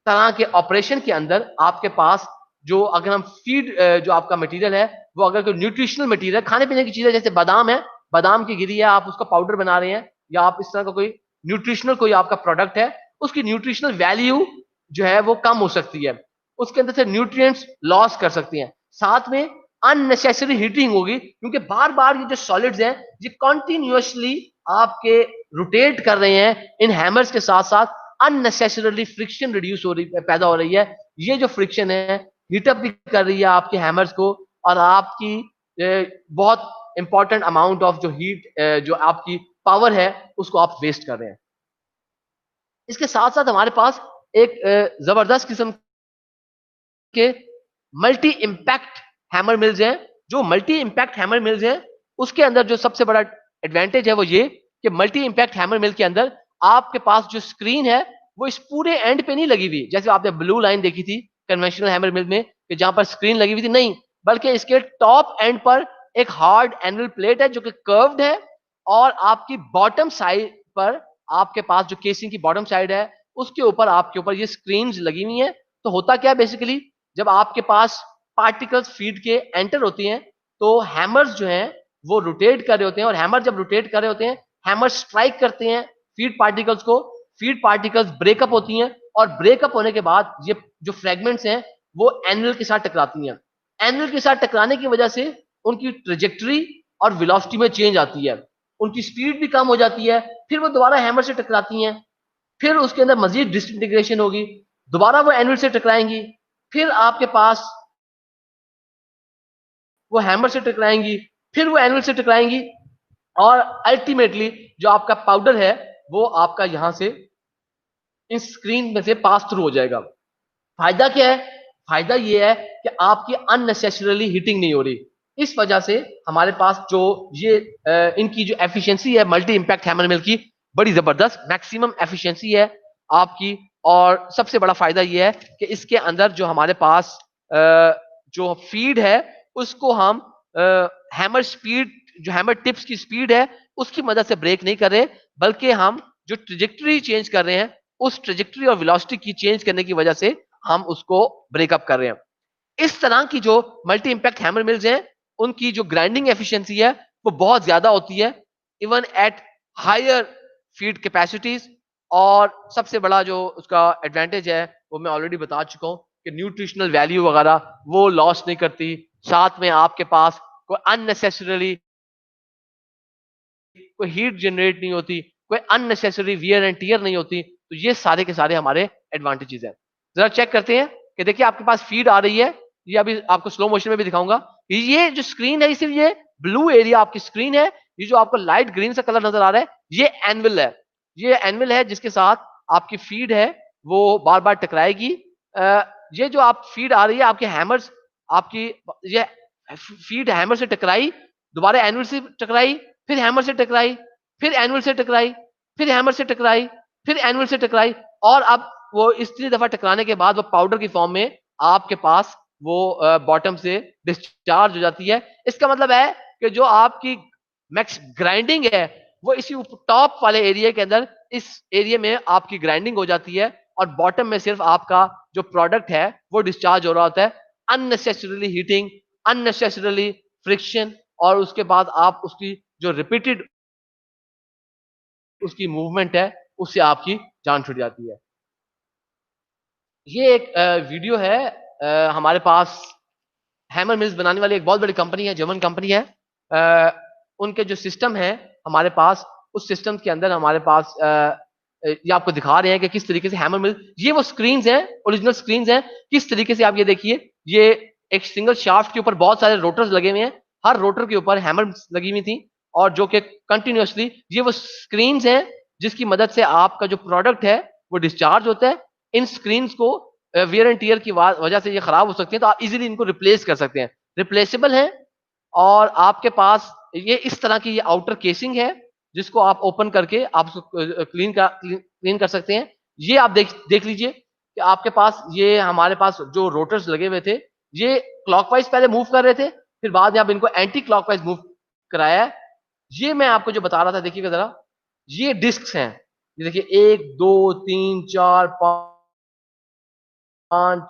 तरह के ऑपरेशन के अंदर आपके पास जो अगर हम फीड जो आपका मटेरियल है वो अगर कोई न्यूट्रिशनल मटेरियल खाने पीने की चीजें जैसे बादाम है, बादाम की गिरी है, आप उसका पाउडर बना रहे हैं या आप इस तरह का कोई न्यूट्रिशनल कोई आपका प्रोडक्ट है, उसकी न्यूट्रिशनल वैल्यू जो है वो कम हो सकती है, उसके अंदर से न्यूट्रिएंट्स लॉस कर सकती हैं। साथ में अननेसेसरी हीटिंग होगी क्योंकि बार बार ये जो सॉलिड्स हैं ये कॉन्टिन्यूअसली आपके रोटेट कर रहे हैं इन हैमर्स के साथ साथ, अननेसेसरली फ्रिक्शन रिड्यूस हो रही पैदा हो रही है। ये जो फ्रिक्शन है हीटअप भी कर रही है आपके हैमर्स को और आपकी बहुत इंपॉर्टेंट अमाउंट ऑफ जो हीट जो आपकी पावर है उसको आप वेस्ट कर रहे हैं। इसके साथ साथ हमारे पास एक जबरदस्त किस्म के मल्टी इंपैक्ट हैमर मिल्स हैं। जो मल्टी इंपैक्ट हैमर मिल्स हैं उसके अंदर जो सबसे बड़ा एडवांटेज है वो ये कि मल्टी इंपैक्ट हैमर मिल के अंदर आपके पास जो स्क्रीन है वो इस पूरे एंड पे नहीं लगी हुई, जैसे आपने ब्लू लाइन देखी थी कन्वेंशनल हैमर मिल में कि जहां पर स्क्रीन लगी हुई थी, नहीं, बल्कि इसके टॉप एंड पर एक हार्ड एनुअल प्लेट है जो कि कर्व्ड है, और आपकी बॉटम साइड पर आपके पास जो केसिंग की बॉटम साइड है उसके ऊपर आपके ऊपर ये स्क्रीन्स लगी हुई हैं। तो होता क्या है बेसिकली, जब आपके पास पार्टिकल्स फीड के एंटर होती हैं तो हैमर्स जो हैं वो रोटेट कर रहे होते हैं, और हैमर जब रोटेट कर रहे होते हैं हैमर स्ट्राइक करते हैं फीड पार्टिकल्स को, फीड पार्टिकल्स ब्रेकअप होती हैं, और ब्रेकअप होने के बाद ये जो फ्रेगमेंट्स हैं वो एनुअल के साथ टकराती हैं। एनुअल के साथ टकराने की वजह से उनकी ट्रेजेक्टरी और वेलोसिटी में चेंज आती है, उनकी स्पीड भी कम हो जाती है, फिर वो दोबारा हैमर से टकराती हैं, फिर उसके अंदर मजीद डिसइंटीग्रेशन होगी, दोबारा वो एनुअल से टकराएंगी, फिर आपके पास वो हैमर से टकराएंगी, फिर वो एनुअल से टकराएंगी, और अल्टीमेटली जो आपका पाउडर है वो आपका यहां से इस स्क्रीन में से पास थ्रू हो जाएगा। फायदा क्या है? फायदा ये है कि आपकी अननेसेसरली हीटिंग नहीं हो रही। इस वजह से हमारे पास जो ये इनकी जो एफिशिएंसी है मल्टी इंपैक्ट हैमर मिल की, बड़ी जबरदस्त मैक्सिमम एफिशिएंसी है आपकी। और सबसे बड़ा फायदा ये है कि इसके अंदर जो हमारे पास जो फीड है उसको हम हैमर स्पीड, जो हैमर टिप्स की स्पीड है उसकी मदद से ब्रेक नहीं कर रहे, बल्कि हम जो ट्रेजेक्टरी चेंज कर रहे हैं उस ट्रेजेक्टरी और वेलोसिटी की चेंज करने की वजह से हम उसको ब्रेकअप कर रहे हैं। इस तरह की जो मल्टी इंपैक्ट हैमर मिल्स हैं उनकी जो ग्राइंडिंग एफिशिएंसी है वो बहुत ज्यादा होती है, even at higher feed capacities. और सबसे बड़ा जो उसका एडवांटेज है वो मैं ऑलरेडी बता चुका हूं कि न्यूट्रिशनल वैल्यू वगैरह वो लॉस नहीं करती, साथ में आपके पास कोई अननेसेसरली कोई हीट जनरेट नहीं होती, कोई अननेसेसरी वियर एंड टीयर नहीं होती। तो ये सारे के सारे हमारे एडवांटेजेस हैं। जरा चेक करते हैं कि देखिए आपके पास फीड आ रही है, ये अभी आपको स्लो मोशन में भी दिखाऊंगा। ये जो स्क्रीन है सिर्फ ये ब्लू एरिया आपकी स्क्रीन है, ये जो आपको लाइट ग्रीन सा कलर नजर आ रहा है ये एनविल है, ये एनविल है जिसके साथ आपकी फीड है वो बार बार टकराएगी। ये जो आप फीड आ रही है आपके हैमर्स, आपकी ये फीड हैमर से टकराई, दोबारा एनविल से टकराई, फिर हैमर से टकराई, फिर एनुअल से टकराई, फिर हैमर से टकराई, फिर एनुअल से टकराई, और अब वो इतनी दफा टकराने के बाद वो पाउडर की फॉर्म में आपके पास वो बॉटम से डिस्चार्ज हो जाती है। इसका मतलब है कि जो आपकी मैक्स ग्राइंडिंग है वो इसी टॉप वाले एरिया के अंदर, इस एरिया में आपकी ग्राइंडिंग हो जाती है, और बॉटम में सिर्फ आपका जो प्रोडक्ट है वो डिस्चार्ज हो रहा होता है। अननेसेसरली हीटिंग, अननेसेसरली फ्रिक्शन, और उसके बाद आप उसकी जो रिपीटेड उसकी मूवमेंट है उससे आपकी जान छूट जाती है। ये एक वीडियो है, हमारे पास हैमर मिल्स बनाने वाली एक बहुत बड़ी कंपनी है, जर्मन कंपनी है। उनके जो सिस्टम है हमारे पास, उस सिस्टम के अंदर हमारे पास ये आपको दिखा रहे हैं कि किस तरीके से हैमर मिल, ये वो स्क्रीन्स हैं, ओरिजिनल स्क्रीन्स हैं, किस तरीके से आप ये देखिए, ये एक सिंगल शाफ्ट के ऊपर बहुत सारे रोटर्स लगे हुए हैं, हर रोटर के ऊपर हैमर लगी हुई थी, और जो कि कंटिन्यूसली ये वो स्क्रीन्स हैं जिसकी मदद से आपका जो प्रोडक्ट है वो डिस्चार्ज होता है। इन स्क्रीन्स को वियर एंड टीयर की वजह से ये खराब हो सकती है, तो आप इजीली इनको रिप्लेस कर सकते हैं, रिप्लेसेबल है। और आपके पास ये इस तरह की ये आउटर केसिंग है जिसको आप ओपन करके आप उसको क्लीन कर सकते हैं। ये आप देख लीजिए कि आपके पास ये हमारे पास जो रोटर्स लगे हुए थे ये क्लॉकवाइज पहले मूव कर रहे थे, फिर बाद में आप इनको एंटी क्लॉकवाइज मूव कराया है। ये मैं आपको जो बता रहा था देखिएगा जरा, ये डिस्क हैं, ये देखिए 1 2 3 4 5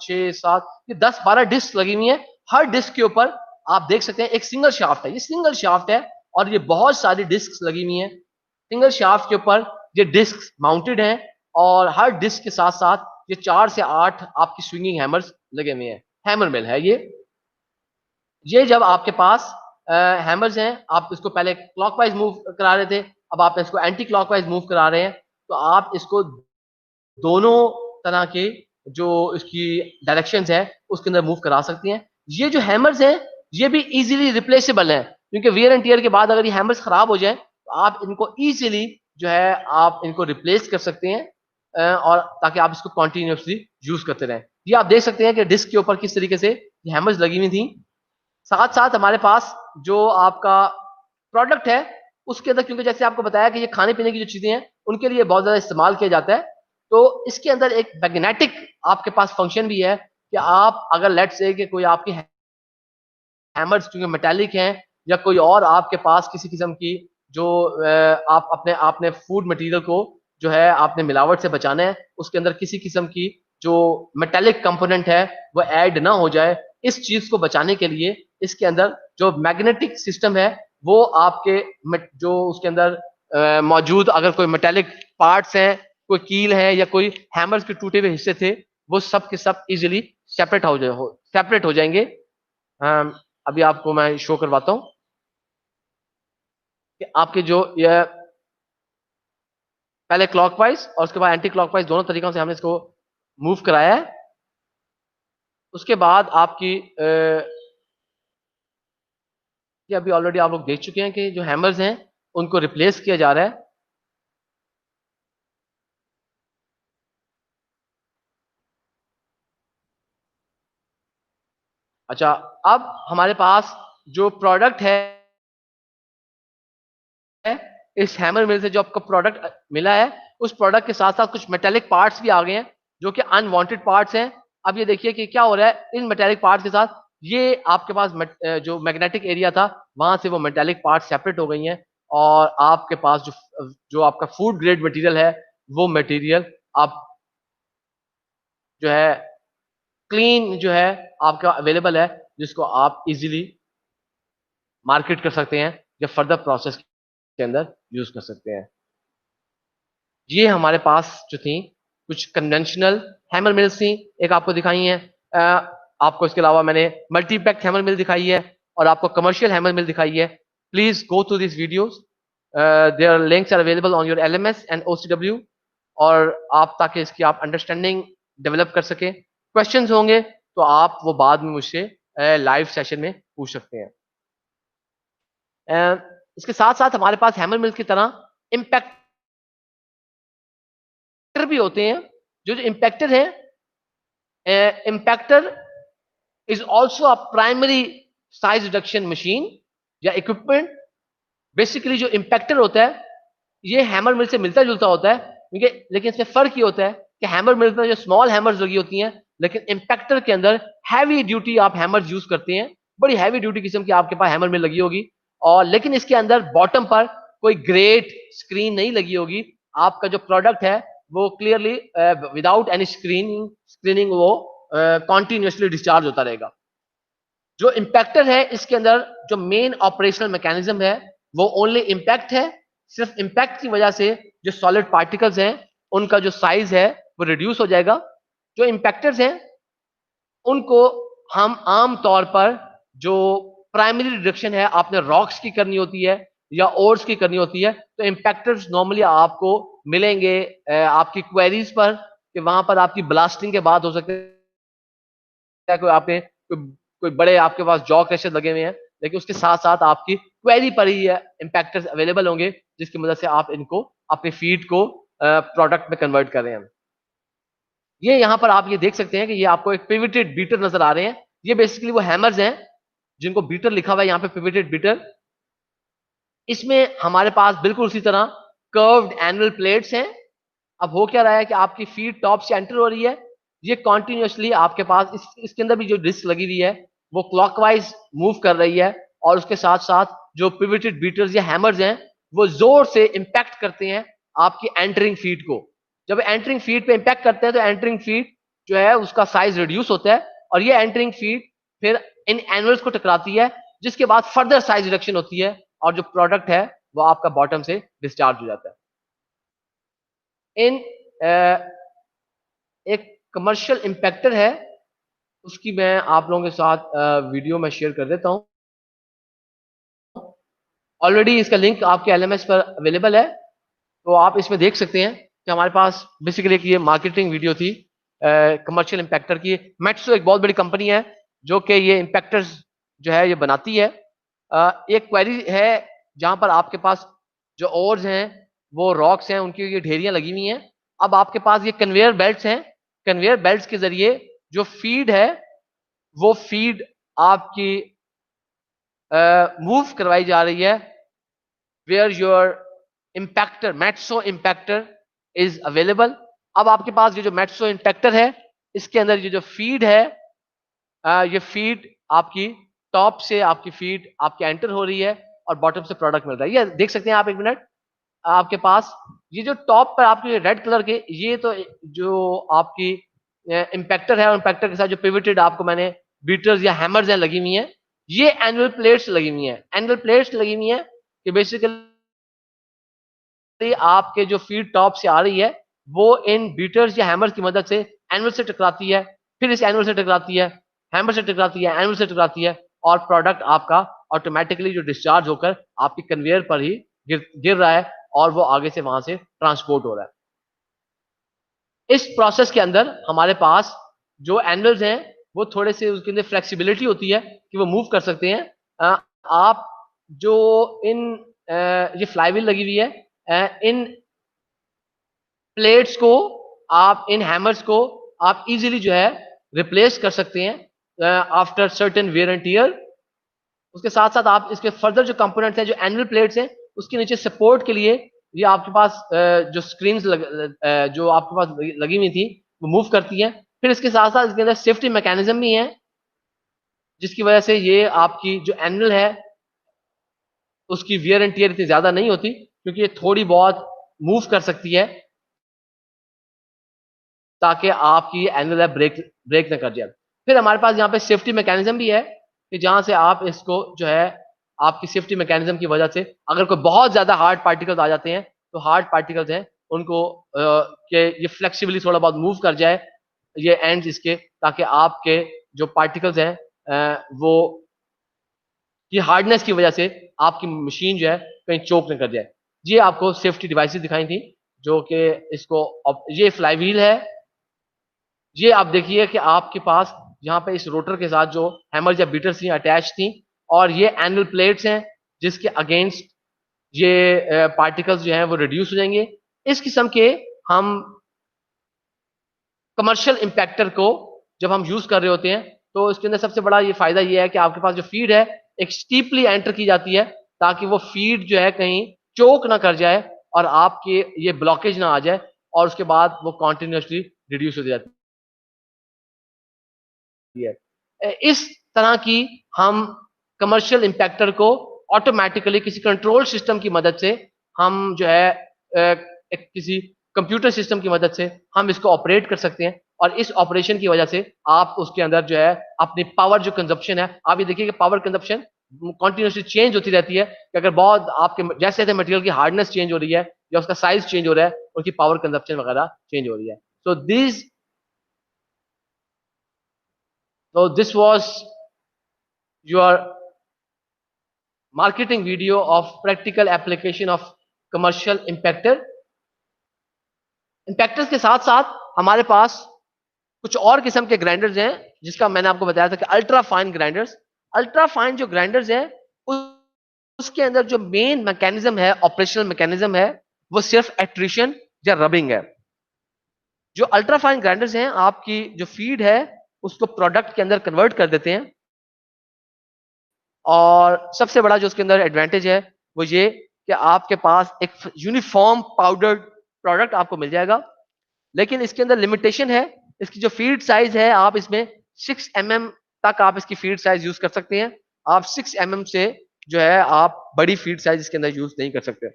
6 7, ये 10 12 डिस्क लगी हुई है। हर डिस्क के ऊपर आप देख सकते हैं एक सिंगल शाफ्ट है, ये सिंगल शाफ्ट है, और ये बहुत सारी डिस्क लगी हुई हैं। सिंगल शाफ्ट के ऊपर ये डिस्क माउंटेड हैं, और हर डिस्क के साथ साथ ये 4 से 8 आपकी स्विंगिंग हैमर्स लगे हुए हैं। हैमर मिल है ये जब आपके पास हैमर्स हैं, आप इसको पहले क्लॉकवाइज मूव करा रहे थे, अब आप इसको एंटी क्लॉकवाइज मूव करा रहे हैं, तो आप इसको दोनों तरह के जो इसकी डायरेक्शंस है उसके अंदर मूव करा सकती हैं। ये जो हैमर्स हैं ये भी इजीली रिप्लेसेबल हैं, क्योंकि वियर एंड टियर के बाद अगर ये हैमर्स खराब हो जाए तो आप इनको इजीली जो है आप इनको रिप्लेस कर सकते हैं, और ताकि आप इसको कॉन्टिन्यूसली यूज करते रहें। ये आप देख सकते हैं कि डिस्क के ऊपर किस तरीके से ये हैमर्स लगी हुई थी। साथ साथ हमारे पास जो आपका प्रोडक्ट है उसके अंदर, क्योंकि जैसे आपको बताया कि ये खाने पीने की जो चीजें हैं उनके लिए बहुत ज्यादा इस्तेमाल किया जाता है, तो इसके अंदर एक मैग्नेटिक आपके पास फंक्शन भी है कि आप अगर लेट्स से कि कोई आपकी हैमर्स क्योंकि मेटालिक हैं, या कोई और आपके पास किसी किस्म की जो आप अपने आपने फूड मटेरियल को जो है आपने मिलावट से बचाना है, उसके अंदर किसी किस्म की जो मेटालिक कंपोनेंट है वो ऐड ना हो जाए, इस चीज को बचाने के लिए इसके अंदर जो मैग्नेटिक सिस्टम है वो आपके जो उसके अंदर मौजूद अगर कोई मेटालिक पार्ट्स हैं, कोई कील है या कोई हैमर्स के टूटे हुए हिस्से थे, वो सब के सब इजिली सेपरेट हो जाएंगे। अभी आपको मैं शो करवाता हूं कि आपके जो ये पहले क्लॉकवाइज और उसके बाद एंटी क्लॉकवाइज दोनों तरीकों से हमने इसको मूव कराया है। उसके बाद आपकी ये अभी ऑलरेडी आप लोग देख चुके हैं कि जो हैमर्स हैं उनको रिप्लेस किया जा रहा है। अच्छा, अब हमारे पास जो प्रोडक्ट है इस हैमर मिल से जो आपको प्रोडक्ट मिला है, उस प्रोडक्ट के साथ साथ कुछ मेटेलिक पार्ट्स भी आ गए हैं जो कि अनवांटेड पार्ट्स हैं। अब ये देखिए कि क्या हो रहा है इन मेटेलिक पार्ट्स के साथ, ये आपके पास जो मैग्नेटिक एरिया था वहां से वो मेटेलिक पार्ट सेपरेट हो गई हैं, और आपके पास जो जो आपका फूड ग्रेड मटेरियल है वो मटेरियल आप जो है क्लीन जो है आपका अवेलेबल है, जिसको आप इजीली मार्केट कर सकते हैं या फर्दर प्रोसेस के अंदर यूज कर सकते हैं। ये हमारे पास जो थी कुछ कन्वेंशनल हैमर मिल्स थी, एक आपको दिखाई है। आपको इसके अलावा मैंने मल्टीपैक हैमर मिल दिखाई है और आपको कमर्शियल हैमर मिल दिखाई है। Please go through this videos, there links are available on your LMS and OCW, और आप ताकि इसकी आप अंडरस्टैंडिंग डेवलप कर सके। क्वेश्चंस होंगे तो आप वो बाद में मुझसे लाइव सेशन में पूछ सकते हैं। इसके साथ साथ हमारे पास हैमर मिल्स की तरह इम्पैक्ट भी होते हैं। जो जो इम्पैक्टर है, impactor is also a primary size reduction machine या इक्विपमेंट। बेसिकली जो इम्पैक्टर होता है ये हैमर मिल से मिलता जुलता होता है, क्योंकि लेकिन इसमें फर्क ये होता है कि हैमर मिल में जो स्मॉल हैमर्स लगी होती हैं, लेकिन इम्पैक्टर के अंदर हैवी ड्यूटी आप हैमर्स यूज करते हैं, बड़ी हैवी ड्यूटी किस्म की आपके पास हैमर मिल लगी होगी, और लेकिन इसके अंदर बॉटम पर कोई ग्रेट स्क्रीन नहीं लगी होगी। आपका जो प्रोडक्ट है वो क्लियरली विदाउट एनी स्क्रीनिंग वो कॉन्टिन्यूसली डिस्चार्ज होता रहेगा। जो इम्पैक्टर है इसके अंदर जो मेन ऑपरेशनल मैकेनिज्म है वो ओनली इम्पैक्ट है। सिर्फ इम्पैक्ट की वजह से जो सॉलिड पार्टिकल्स हैं उनका जो साइज है वो रिड्यूस हो जाएगा। जो इम्पैक्टर्स हैं उनको हम आम तौर पर जो प्राइमरी रिडक्शन है आपने रॉक्स की करनी होती है या ओर्स की करनी होती है, तो इम्पैक्टर्स नॉर्मली आपको मिलेंगे आपकी क्वेरीज पर, कि वहां पर आपकी ब्लास्टिंग के बाद हो सकते है कोई आपने कोई बड़े आपके पास जॉ क्रशर लगे हुए हैं, लेकिन उसके साथ साथ आपकी क्वेरी पर ही इम्पैक्टर्स अवेलेबल होंगे जिसकी मदद से आप इनको अपने फीड को प्रोडक्ट में कन्वर्ट कर रहे हैं। ये यहाँ पर आप ये देख सकते हैं कि ये आपको एक पिविटेड बीटर नजर आ रहे हैं। ये बेसिकली वो हैमर्स हैं जिनको बीटर लिखा हुआ है यहाँ पे, पिविटेड बीटर। इसमें हमारे पास बिल्कुल उसी तरह कर्व्ड एनुअल प्लेट्स हैं। अब हो क्या रहा है कि आपकी फीड टॉप से एंटर हो रही है, ये कॉन्टिन्यूसली आपके पास इसके अंदर भी जो डिस्क लगी हुई है वो क्लॉकवाइज मूव कर रही है, और उसके साथ साथ जो पिविटेड बीटर्स या हैमर्स हैं वो जोर से इंपैक्ट करते हैं आपकी एंटरिंग फीड को। जब एंटरिंग फीड पे इंपैक्ट करते हैं तो एंटरिंग फीड जो है उसका साइज रिड्यूस होता है, और ये एंटरिंग फीड फिर इन एनुअल्स को टकराती है, जिसके बाद फर्दर साइज रिडक्शन होती है और जो प्रोडक्ट है वो आपका बॉटम से डिस्चार्ज हो जाता है। इन एक कमर्शियल इम्पैक्टर है, उसकी मैं आप लोगों के साथ वीडियो में शेयर कर देता हूं। ऑलरेडी इसका लिंक आपके एलएमएस पर अवेलेबल है, तो आप इसमें देख सकते हैं कि हमारे पास बेसिकली एक ये मार्केटिंग वीडियो थी कमर्शियल इम्पैक्टर की। मेट्सो एक बहुत बड़ी कंपनी है जो कि ये इम्पैक्टर्स जो है ये बनाती है। एक क्वेरी है जहां पर आपके पास जो ओर्स हैं वो रॉक्स हैं, उनकी ये ढेरियां लगी हुई हैं। अब आपके पास ये कन्वेयर बेल्ट्स हैं, कन्वेयर बेल्ट्स के जरिए जो फीड है वो फीड आपकी मूव करवाई जा रही है where your impactor, Metso impactor is available. अब आपके पास ये जो Metso impactor है, इसके अंदर ये जो फीड है, ये फीड आपकी टॉप से आपकी फीड आपके एंटर हो रही है और बॉटम से प्रोडक्ट मिल रहा है। ये देख सकते हैं आप, एक मिनट, आपके पास ये जो टॉप पर आपके रेड कलर के, ये तो जो आपकी इम्पैक्टर है, और इम्पैक्टर के साथ जो पिवटेड आपको मैंने बीटर्स या हैमर्स हैं लगी हुई हैं, ये एनुअल प्लेट्स लगी हुई हैं। एनुअल प्लेट्स लगी हुई हैं कि बेसिकली आपके जो फीड टॉप से आ रही है वो इन बीटर्स या हैमर्स की मदद से एनुअल से टकराती है, फिर इस एनुअल से टकराती है, हैमर से टकराती है, एनुअल से टकराती है, और प्रोडक्ट आपका ऑटोमेटिकली जो डिस्चार्ज होकर आपकी कन्वेयर पर ही गिर रहा है और वो आगे से वहां से ट्रांसपोर्ट हो रहा है। इस प्रोसेस के अंदर हमारे पास जो एनुअल्स हैं वो थोड़े से उसके अंदर फ्लेक्सिबिलिटी होती है कि वो मूव कर सकते हैं। आप जो इन ये फ्लाईव्हील लगी हुई है, इन प्लेट्स को आप, इन हैमर्स को आप इजीली जो है रिप्लेस कर सकते हैं after certain wear and tear. उसके साथ साथ आप इसके फर्दर जो कंपोनेंट्स हैं, जो एनुअल प्लेट्स हैं, उसके नीचे सपोर्ट के लिए ये आपके पास जो स्क्रीन्स जो आपके पास लगी हुई थी वो मूव करती हैं। फिर इसके साथ साथ इसके अंदर सेफ्टी मैकेनिज्म भी है, जिसकी वजह से ये आपकी जो एनुअल है उसकी वियर एंड टियर इतनी ज्यादा नहीं होती, क्योंकि ये थोड़ी बहुत मूव कर सकती है ताकि आपकी एनुअल है ब्रेक ब्रेक ना कर जाए। फिर हमारे पास यहाँ पे सेफ्टी मैकेनिज्म भी है कि जहां से आप इसको जो है, आपकी सेफ्टी मैकेनिज्म की वजह से अगर कोई बहुत ज्यादा हार्ड पार्टिकल्स आ जाते हैं तो हार्ड पार्टिकल्स हैं उनको के ये फ्लेक्सिबली थोड़ा बहुत मूव कर जाए ये एंड्स इसके, ताकि आपके जो पार्टिकल्स हैं वो की हार्डनेस की वजह से आपकी मशीन जो है कहीं चोक न कर जाए। ये आपको सेफ्टी डिवाइसेस दिखाई थी जो कि इसको, ये फ्लाई व्हील है। ये आप देखिए कि आपके पास यहाँ पे इस रोटर के साथ जो हैमर या बीटर्स थी अटैच थी, और ये एनुअल प्लेट्स हैं जिसके अगेंस्ट ये पार्टिकल्स जो हैं वो रिड्यूस हो जाएंगे। इस किस्म के हम कमर्शियल इम्पैक्टर को जब हम यूज कर रहे होते हैं तो इसके अंदर सबसे बड़ा ये फायदा ये है कि आपके पास जो फीड है एक स्टीपली एंटर की जाती है, ताकि वो फीड जो है कहीं चोक ना कर जाए और आपके ये ब्लॉकेज ना आ जाए, और उसके बाद वो कॉन्टिन्यूसली रिड्यूस हो जाती है। इस तरह की हम कमर्शियल इम्पैक्टर को ऑटोमेटिकली किसी कंट्रोल सिस्टम की मदद से हम जो है एक किसी कंप्यूटर सिस्टम की मदद से हम इसको ऑपरेट कर सकते हैं, और इस ऑपरेशन की वजह से आप उसके अंदर जो है अपनी पावर जो कंजप्शन है, आप ये देखिए कि पावर कंजप्शन कॉन्टिन्यूसली चेंज होती रहती है कि अगर बहुत आपके जैसे जैसे मटेरियल की हार्डनेस चेंज हो रही है या उसका साइज चेंज हो रहा है, उनकी पावर कंजप्शन वगैरह चेंज हो रही है। So this was your marketing video of practical application of commercial impactor। इम्पैक्टर्स के साथ साथ हमारे पास कुछ और किस्म के ग्राइंडर्स हैं, जिसका मैंने आपको बताया था कि ultra fine grinders. Ultra fine जो ग्राइंडर्स हैं उसके अंदर जो मेन मैकेनिज्म है, ऑपरेशनल मैकेनिज्म है, वो सिर्फ एट्रिशन या रबिंग है। जो अल्ट्रा फाइन ग्राइंडर्स हैं आपकी जो फीड है उसको प्रोडक्ट के अंदर कन्वर्ट कर देते हैं, और सबसे बड़ा जो उसके अंदर एडवांटेज है वो ये कि आपके पास एक यूनिफॉर्म पाउडर्ड प्रोडक्ट आपको मिल जाएगा। लेकिन इसके अंदर लिमिटेशन है, इसकी जो फीड साइज है आप इसमें 6 mm तक आप इसकी फीड साइज यूज कर सकते हैं। आप 6 mm से जो है आप बड़ी फीड साइज इसके अंदर यूज नहीं कर सकते।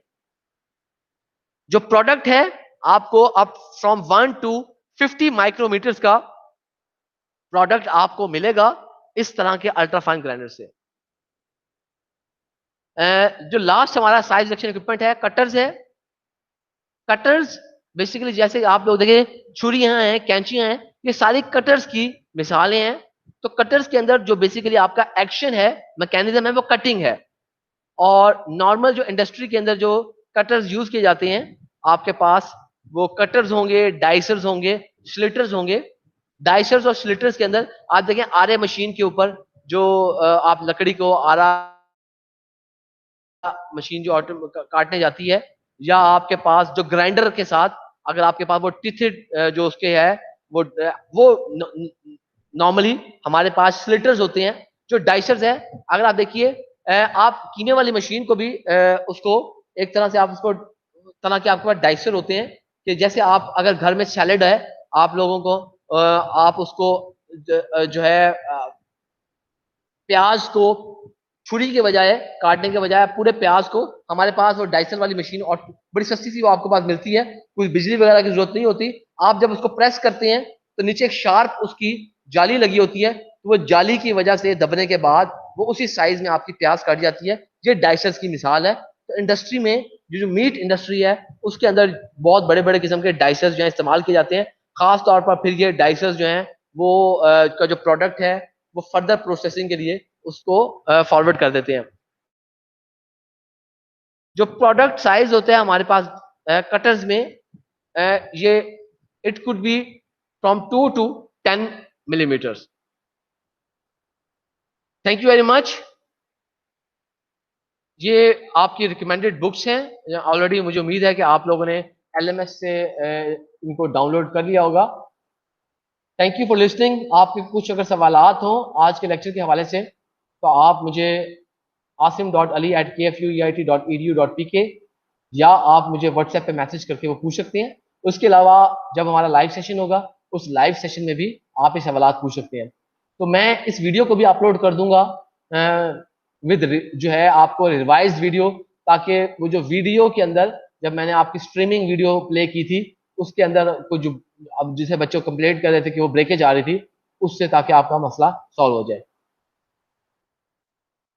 जो प्रोडक्ट है आपको अब फ्रॉम 1 to 50 माइक्रोमीटर्स का प्रोडक्ट आपको मिलेगा इस तरह के अल्ट्राफाइन ग्राइंडर से। जो लास्ट हमारा साइज रिडक्शन इक्विपमेंट है, कटर्स है। कटर्स बेसिकली जैसे आप लोग देखें छुरियां हैं, कैंचियां हैं, ये सारी कटर्स की मिसालें हैं। तो कटर्स के अंदर जो बेसिकली आपका एक्शन है, मैकेनिज्म है, वो कटिंग है। और नॉर्मल जो इंडस्ट्री के अंदर जो कटर्स यूज किए जाते हैं, आपके पास वो कटर्स होंगे, डाइसर्स होंगे, स्लिटर्स होंगे। डाइसर्स और स्लिटर्स के अंदर आप देखें आरे मशीन के ऊपर जो आप लकड़ी को आरा मशीन जो ऑटो काटने जाती है, या आपके पास जो ग्राइंडर के साथ अगर आपके पास वो टिथेड जो उसके है वो नॉर्मली हमारे पास स्लिटर्स होते हैं। जो डाइसर्स है, अगर आप देखिए आप कीने वाली मशीन को भी उसको एक तरह से आप उसको तरह के आपके पास डाइसर होते हैं कि जैसे आप अगर घर में सैलेड है, आप लोगों को आप उसको जो है प्याज को छुरी के बजाय काटने के बजाय पूरे प्याज को, हमारे पास वो डाइसर वाली मशीन और बड़ी सस्ती सी वो आपके पास मिलती है, कुछ बिजली वगैरह की जरूरत नहीं होती। आप जब उसको प्रेस करते हैं तो नीचे एक शार्प उसकी जाली लगी होती है, तो वो जाली की वजह से दबने के बाद वो उसी साइज में आपकी प्याज काट जाती है। ये डाइसर्स की मिसाल है। तो इंडस्ट्री में जो मीट इंडस्ट्री है उसके अंदर बहुत बड़े बड़े किस्म के डाइसर्स जो है इस्तेमाल किए जाते हैं। खास तौर पर फिर ये डाइसर्स जो है वो का जो प्रोडक्ट है वो फर्दर प्रोसेसिंग के लिए उसको फॉरवर्ड कर देते हैं। जो प्रोडक्ट साइज होते हैं हमारे पास कटर्स में, ये it could be from 2 to 10 millimeters। Thank you very much. ये आपकी रिकमेंडेड बुक्स हैं। ऑलरेडी मुझे उम्मीद है कि आप लोगों ने एलएमएस से इनको डाउनलोड कर लिया होगा। Thank you for listening. आपके कुछ अगर सवालात हों आज के लेक्चर के हवाले से तो आप मुझे asim.ali@kfueit.edu.pk या आप मुझे व्हाट्सएप पे मैसेज करके वो पूछ सकते हैं। उसके अलावा जब हमारा लाइव सेशन होगा उस लाइव सेशन में भी आप ये सवालात पूछ सकते हैं। तो मैं इस वीडियो को भी अपलोड कर दूंगा विद जो है आपको रिवाइज वीडियो, ताकि वो जो वीडियो के अंदर जब मैंने आपकी स्ट्रीमिंग वीडियो प्ले की थी उसके अंदर कुछ जो अब जिसे बच्चों कंप्लेंट कर रहे थे कि वो ब्रेकेज आ रही थी, उससे ताकि आपका मसला सॉल्व हो जाए।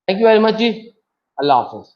थैंक यू वेरी मच जी। अल्लाह हाफिज।